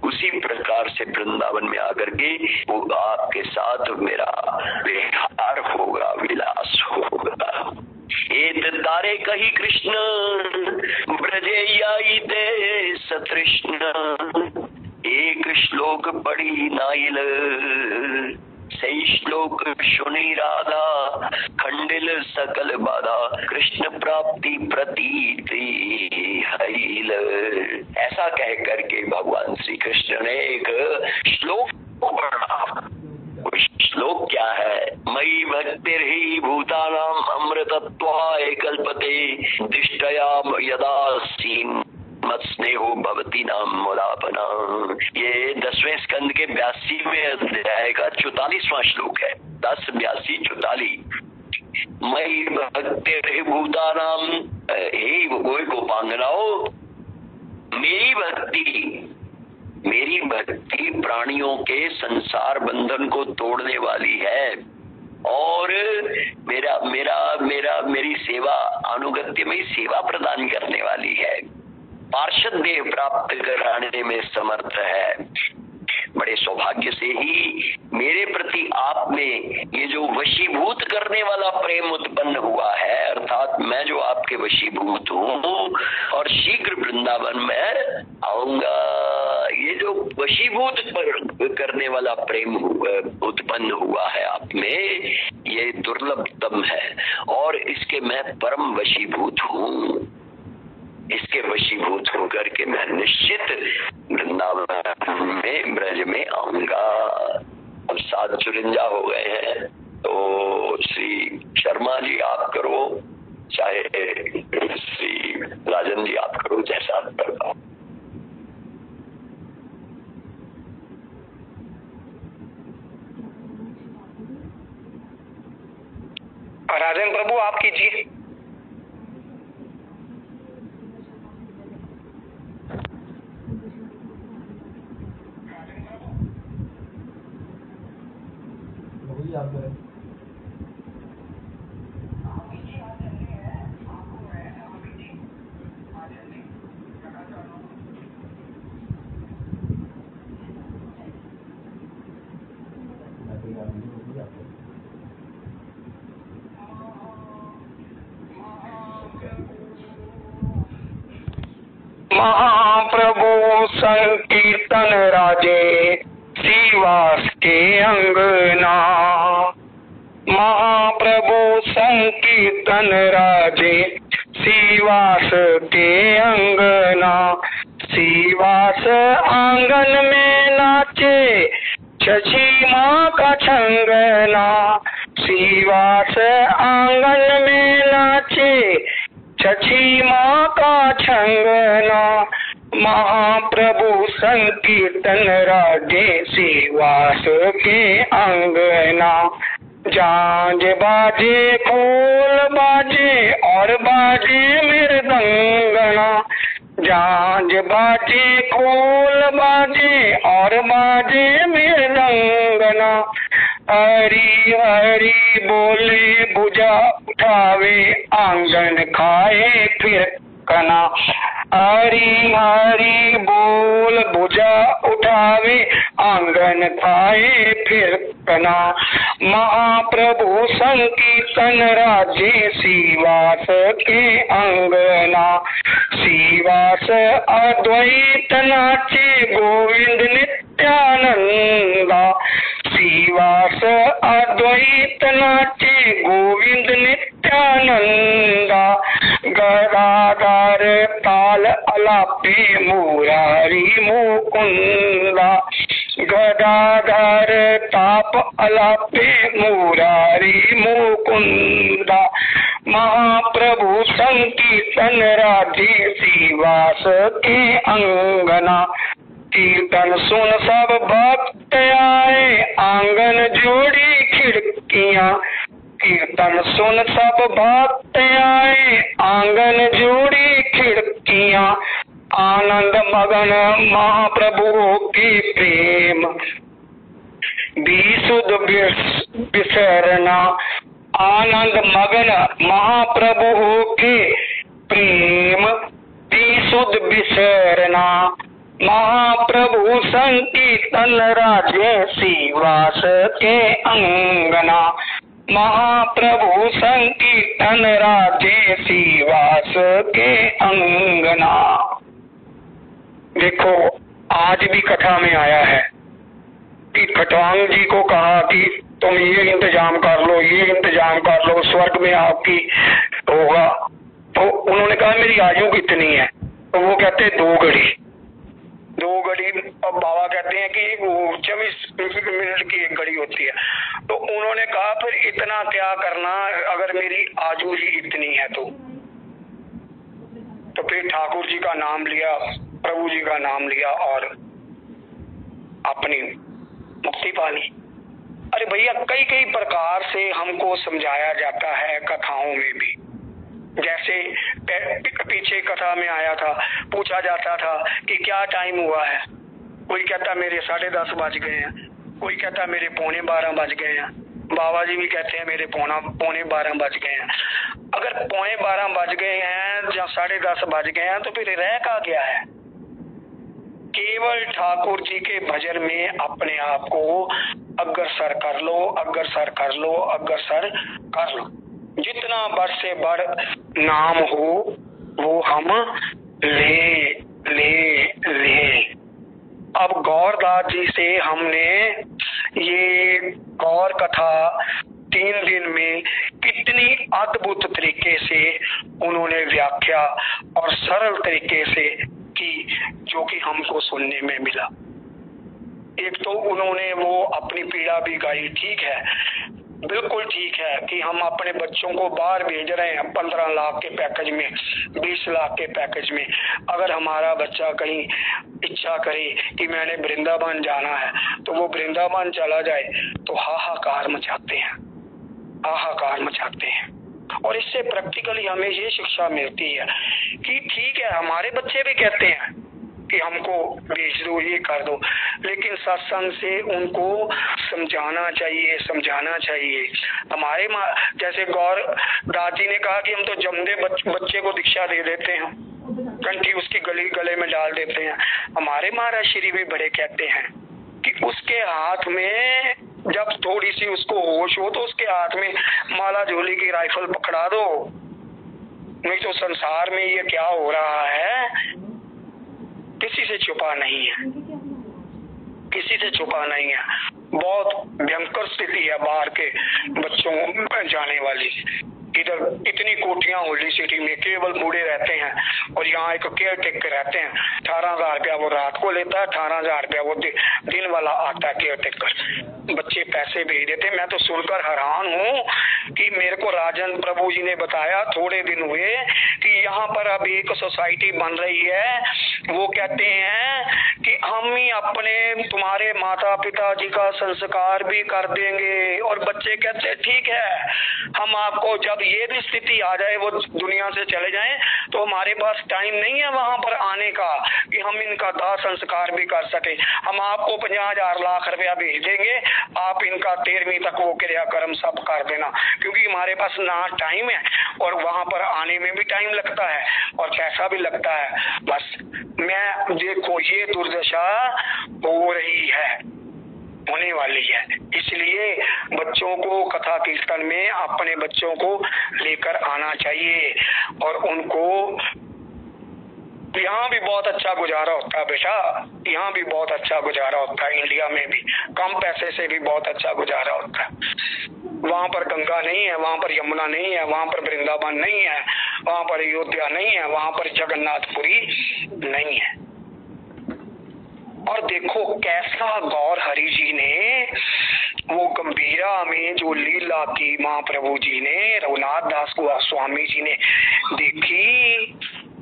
उसी प्रकार से वृंदावन में आकर के वो आपके साथ मेरा विहार होगा, विलास होगा। एत तारे कही कृष्ण ब्रजे आई दे सतृष्ण, एक श्लोक पढ़ी नाइल सही श्लोक सुनी राधा, खंडिल सकल बाधा कृष्ण प्राप्ति प्रतीति हईल। ऐसा कह करके भगवान श्री कृष्ण ने एक श्लोक पढ़ा। श्लोक क्या है? मयि भक्तिर्हि भूतानाम अमृतत्वाय कल्पते, दिष्टया यदा सीन मत स्नेहो भवती नाम मुलापना। ये 10वें स्कंद के 82वें अध्याय का 44वां श्लोक है। 10, 82, 44। मयि भक्तिर्हि भूतानाम, हे गोपांगनाओ, मेरी भक्ति प्राणियों के संसार बंधन को तोड़ने वाली है, और मेरी सेवा अनुगत्य में सेवा प्रदान करने वाली है, पार्षद देह प्राप्त कराने में समर्थ है। बड़े सौभाग्य से ही मेरे प्रति आप में ये जो वशीभूत करने वाला प्रेम उत्पन्न हुआ है, अर्थात मैं जो आपके वशीभूत हूँ और शीघ्र वृंदावन में आऊंगा। ये जो वशीभूत करने वाला प्रेम उत्पन्न हुआ है आप में, ये दुर्लभतम है, और इसके मैं परम वशीभूत हूँ। इसके वशीभूत होकर के मैं निश्चित वृंदावन में ब्रज में आऊंगा। अब 7:54 हो गए हैं, तो श्री शर्मा जी आप करो, चाहे श्री राजन जी आप करो, जैसा आप करता। राजन प्रभु आप कीजिए। आप करें। महाप्रभु संकीर्तन राजे श्रीवास के अंगना, महाप्रभु संकीर्तन राजे श्रीवास के अंगना। श्रीवास आंगन में नाचे छछी माँ का छंगना, श्रीवास आंगन में नाचे छछी माँ का छंगना। महाप्रभु संकीर्तन राजे श्रीवास के अंगना। झांझ बाजे खोल बाजे और बाजे मृदंगना। झांझ बाजे खोल बाजे और बाजे मृदंगना। हरि हरि बोले भुजा उठावे आंगन खाए फिर कना। हरि हरि बोल भुजा उठावे आंगन खाए फिर कना। महाप्रभु संकीर्तन राजे श्रीवास के अंगना। श्रीवास अद्वैत नाचे गोविंद नित्यानंदा। श्रीवास अद्वैत नाचे गोविंद नित्यानंदा। गदाधर ताल अलापे मुरारी मुकुंदा। गदाधर ताप अलापे मुरारी मुकुंदा। महाप्रभु संकीर्तन राजे श्रीवास के अंगना। कीर्तन सुन सब भक्त आए आंगन जोड़ी खिड़कियां। कीर्तन सुन सब भक्त आए आंगन जोड़ी खिड़कियां। आनंद मगन महाप्रभु के प्रेम विशुद्ध विसरना। आनंद मगन महाप्रभु के प्रेम विशुद्ध विसरना। महाप्रभु संकीर्तन राजे श्रीवास के अंगना। महाप्रभु संकीर्तन राजे श्रीवास के अंगना। देखो आज भी कथा में आया है कि खटवांग जी को कहा कि तुम ये इंतजाम कर लो, ये इंतजाम कर लो, स्वर्ग में आपकी होगा। तो उन्होंने कहा मेरी आयु कितनी है? तो वो कहते 2 घड़ी। 2 घड़ी। अब बाबा कहते हैं कि वो 24 मिनट की 1 घड़ी होती है। तो उन्होंने कहा फिर इतना क्या करना अगर मेरी आयु ही इतनी है तो फिर ठाकुर जी का नाम लिया, प्रभु जी का नाम लिया और अपनी मुक्ति पा ली। अरे भैया कई कई प्रकार से हमको समझाया जाता है कथाओं में भी। जैसे पीछे कथा में आया था, पूछा जाता था कि क्या टाइम हुआ है। कोई कहता मेरे 10:30 बज गए हैं, कोई कहता मेरे 11:45 बज गए हैं। बाबा जी भी कहते हैं मेरे 11:45 बज गए हैं। अगर 11:45 बज गए हैं या 10:30 बज गए हैं तो फिर रह का गया है? केवल ठाकुर जी के भजन में अपने आप को अग्रसर कर लो, अग्रसर कर लो, अग्रसर कर लो। जितना बढ़ से बढ़ नाम हो वो हम ले ले ले। अब गौरदास जी से हमने ये गौर कथा 3 दिन में कितनी अद्भुत तरीके से उन्होंने व्याख्या और सरल तरीके से की, जो कि हमको सुनने में मिला। एक तो उन्होंने वो अपनी पीड़ा भी गाई, ठीक है, बिल्कुल ठीक है कि हम अपने बच्चों को बाहर भेज रहे हैं 15 लाख के पैकेज में, 20 लाख के पैकेज में। अगर हमारा बच्चा कहीं इच्छा करे कि मैंने वृंदावन जाना है तो वो वृंदावन चला जाए तो हाहाकार मचाते हैं, हाहाकार मचाते हैं। और इससे प्रैक्टिकली हमें ये शिक्षा मिलती है कि ठीक है हमारे बच्चे भी कहते हैं कि हमको भेज दो, ये कर दो, लेकिन सत्संग से उनको समझाना चाहिए, समझाना चाहिए। हमारे जैसे गौर दादी ने कहा कि हम तो जमदे बच्चे को दीक्षा दे देते हैं, कंठी उसकी गले में डाल देते हैं। हमारे महाराज श्री भी बड़े कहते हैं कि उसके हाथ में जब थोड़ी सी उसको होश हो तो उसके हाथ में माला झोली की राइफल पकड़ा दो, नहीं तो संसार में ये क्या हो रहा है किसी से छुपा नहीं है, किसी से छुपा नहीं है। बहुत भयंकर स्थिति है बाहर के बच्चों जाने वाली। इधर इतनी कोठियां होली सिटी में केवल बूढ़े रहते हैं और यहाँ एक केयर टेकर रहते हैं। 18,000 रुपया वो रात को लेता है, 18,000 रुपया वो दिन वाला आता है केयर टेकर। बच्चे पैसे भेज देते। मैं तो सुनकर हैरान हूँ कि मेरे को राजन प्रभु जी ने बताया थोड़े दिन हुए कि यहाँ पर अब एक सोसाइटी बन रही है। वो कहते हैं कि हम ही अपने तुम्हारे माता पिता जी का संस्कार भी कर देंगे। और बच्चे कहते हैं ठीक है, हम आपको जब ये भी स्थिति आ जाए वो दुनिया से चले जाएं तो हमारे पास टाइम नहीं है वहां पर आने का कि हम इनका दाह संस्कार भी कर सके। हम आपको 50,000 लाख रुपया भेज देंगे, आप इनका 13वीं तक वो क्रियाक्रम सब कर देना, क्योंकि हमारे पास ना टाइम है और वहां पर आने में भी टाइम लगता है और पैसा भी लगता है। बस मैं देखो ये दुर्दशा हो रही है, होने वाली है। इसलिए बच्चों को कथा कीर्तन में अपने बच्चों को लेकर आना चाहिए और उनको यहाँ भी बहुत अच्छा गुजारा होता है बेटा, यहाँ भी बहुत अच्छा गुजारा होता है। इंडिया में भी कम पैसे से भी बहुत अच्छा गुजारा होता है। वहां पर गंगा नहीं है, वहां पर यमुना नहीं है, वहां पर वृंदावन नहीं है, वहां पर अयोध्या नहीं है, वहां पर जगन्नाथपुरी नहीं है। और देखो कैसा गौर हरि जी ने वो गंभीरा में जो लीला की महाप्रभु जी ने रघुनाथ दास गोस्वामी जी ने देखी,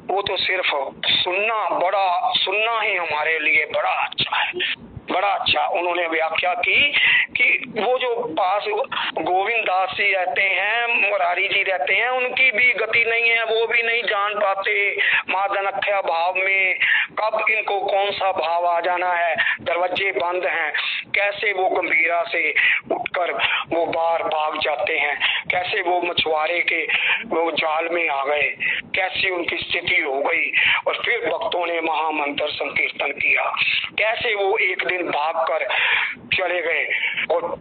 वो तो सिर्फ सुनना ही हमारे लिए बड़ा अच्छा है, बड़ा अच्छा। उन्होंने व्याख्या की कि वो जो पास गोविंद दास जी रहते हैं, मुरारी जी रहते हैं, उनकी भी गति नहीं है, वो भी नहीं जान पाते मादनख्या भाव में कब इनको कौन सा भाव आ जाना है। दरवाजे बंद हैं, कैसे वो गंभीरा से उठकर वो बाहर भाग जाते हैं, कैसे वो मछुआरे के वो जाल में आ गए, कैसी उनकी स्थिति हो गई। और फिर भक्तों ने महामंत्र संकीर्तन किया, कैसे वो एक दिन भागकर चले गए और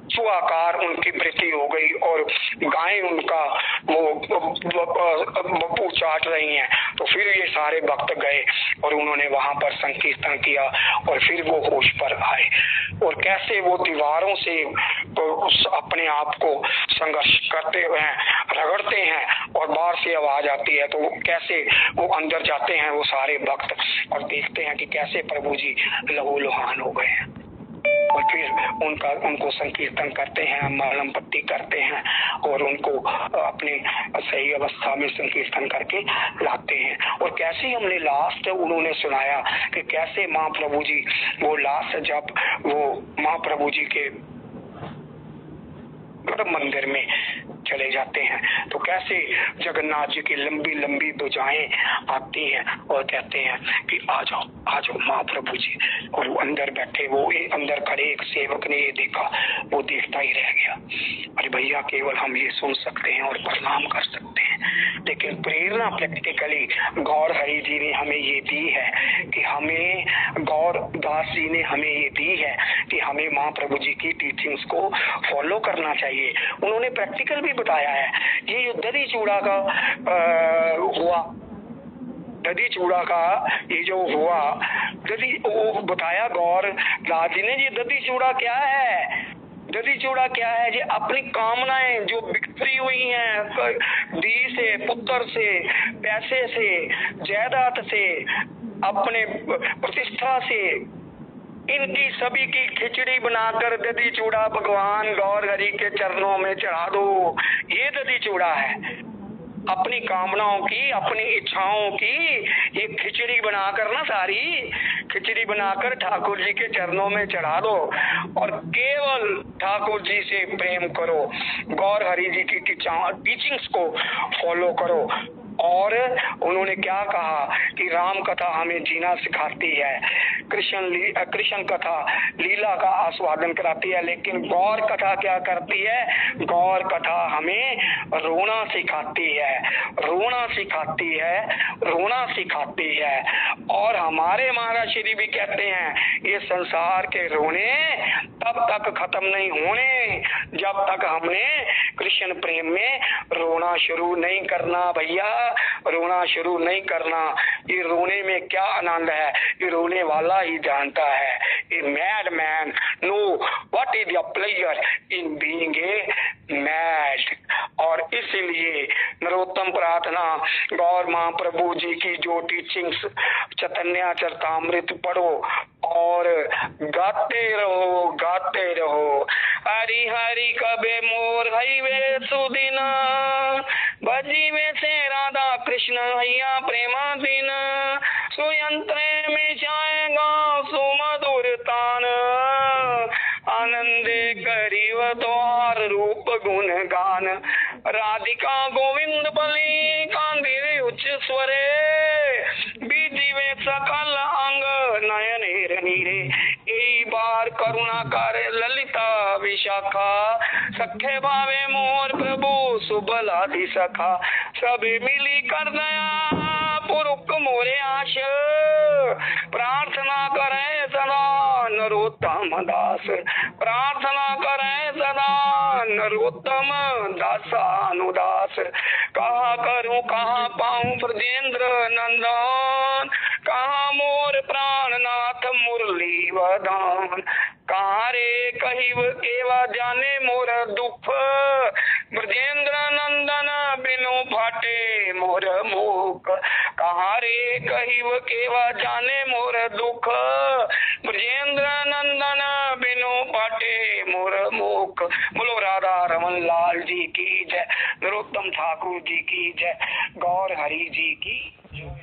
स्वाकार उनकी मृत्यु हो गई और गायें उनका वो बप्पू चाट रही हैं। तो फिर ये सारे भक्त गए और उन्होंने वहां पर संकीर्तन किया और फिर वो होश पर आए और कैसे वो दीवारों से तो अपने आप को संघर्ष करते हुए रगड़ते हैं और बाहर से आवाज आती है तो कैसे वो अंदर जाते हैं वो सारे भक्त और देखते हैं कि कैसे प्रभु जी लहूलुहान हो गए हैं। और फिर उनको संकीर्तन करते हैं, मलम पट्टी करते हैं और उनको अपने सही अवस्था में संकीर्तन करके लाते हैं। और कैसे हमने लास्ट उन्होंने सुनाया कि कैसे महाप्रभु जी वो लास्ट जब वो महाप्रभु जी के मंदिर में चले जाते हैं तो कैसे जगन्नाथ जी की लंबी लंबी भुजाएं आती हैं और कहते हैं कि आ जाओ महाप्रभु जी। और वो अंदर बैठे, वो अंदर खड़े एक सेवक ने ये देखा, वो देखता ही रह गया। अरे भैया केवल हम ये सुन सकते हैं और प्रणाम कर सकते हैं, लेकिन प्रेरणा प्रैक्टिकली गौर हरि जी ने हमें ये दी है कि हमें गौर दास जी ने हमें ये दी है कि हमें महाप्रभु जी की टीचिंग्स को फॉलो करना चाहिए। उन्होंने प्रैक्टिकल भी बताया है। ये दधी चूड़ा का हुआ, दधी चूड़ा का ये जो हुआ दधी, वो बताया गौर दास जी ने। ये दधी चूड़ा क्या है? दधी चूड़ा क्या है? ये अपनी कामनाएं जो बिखरी हुई हैं, दी से, पुत्र से, पैसे से, जायदाद से, अपने प्रतिष्ठा से, इनकी सभी की खिचड़ी बनाकर दधी चूड़ा भगवान गौर हरि के चरणों में चढ़ा दो। ये दधी चूड़ा है। अपनी कामनाओं की, अपनी इच्छाओं की ये खिचड़ी बनाकर ना, सारी खिचड़ी बनाकर ठाकुर जी के चरणों में चढ़ा दो और केवल ठाकुर जी से प्रेम करो, गौर हरि जी की टीचिंग्स को फॉलो करो। और उन्होंने क्या कहा कि राम कथा हमें जीना सिखाती है, कृष्ण कथा लीला का आस्वादन कराती है, लेकिन गौर कथा क्या करती है? गौर कथा हमें रोना सिखाती है, रोना सिखाती है, रोना सिखाती है। और हमारे महाराज श्री भी कहते हैं ये संसार के रोने तब तक खत्म नहीं होने जब तक हमने कृष्ण प्रेम में रोना शुरू नहीं करना। भैया रोना शुरू नहीं करना। ये रोने में क्या आनंद है ये रोने वाला ही जानता है। A mad man know what is the pleasure in being a mad. और इसलिए नरोत्तम प्रार्थना गौर महाप्रभु जी की जो टीचिंग्स चैतन्य चरितामृत पढ़ो और गाते रहो। हरि हरि कबे मोर हईवे सुदिन भजीवे से राधा कृष्ण हैया प्रेमाधीन सुयंत्रे में जाएगा सुमधुर तान आनंदे करीव द्वार रूप गुण गान राधिका गोविंद बलि कांदिरे उच्च स्वरे बीजीवे सकल अंग नयनेर नीरे। एक बार करुणा करे ललिता विशाखा सखे भावे मोर प्रभु सुबलादि सखा सभी मिली कर दया पुरुष मोरे आश प्रार्थना करे सदा नरोत्तम दास प्रार्थना करे सदा नरोत्तम दासानुदास। कहा करूं कहा पाऊं ब्रजेंद्र नंदन कहा मोर प्राणनाथ मुरली वदन कहा रे कहिब केवा जाने मोर दुख ब्रजेंद्र नंदन बिनु फाटे मोर मुख कहा रे कहिब केवा जाने मोर दुख ब्रजेंद्र नंदन बिनु फाटे मोर मुख। बोलो राधा रमन लाल जी की जय, नरोत्तम ठाकुर जी की जय, गौर हरि जी की जय।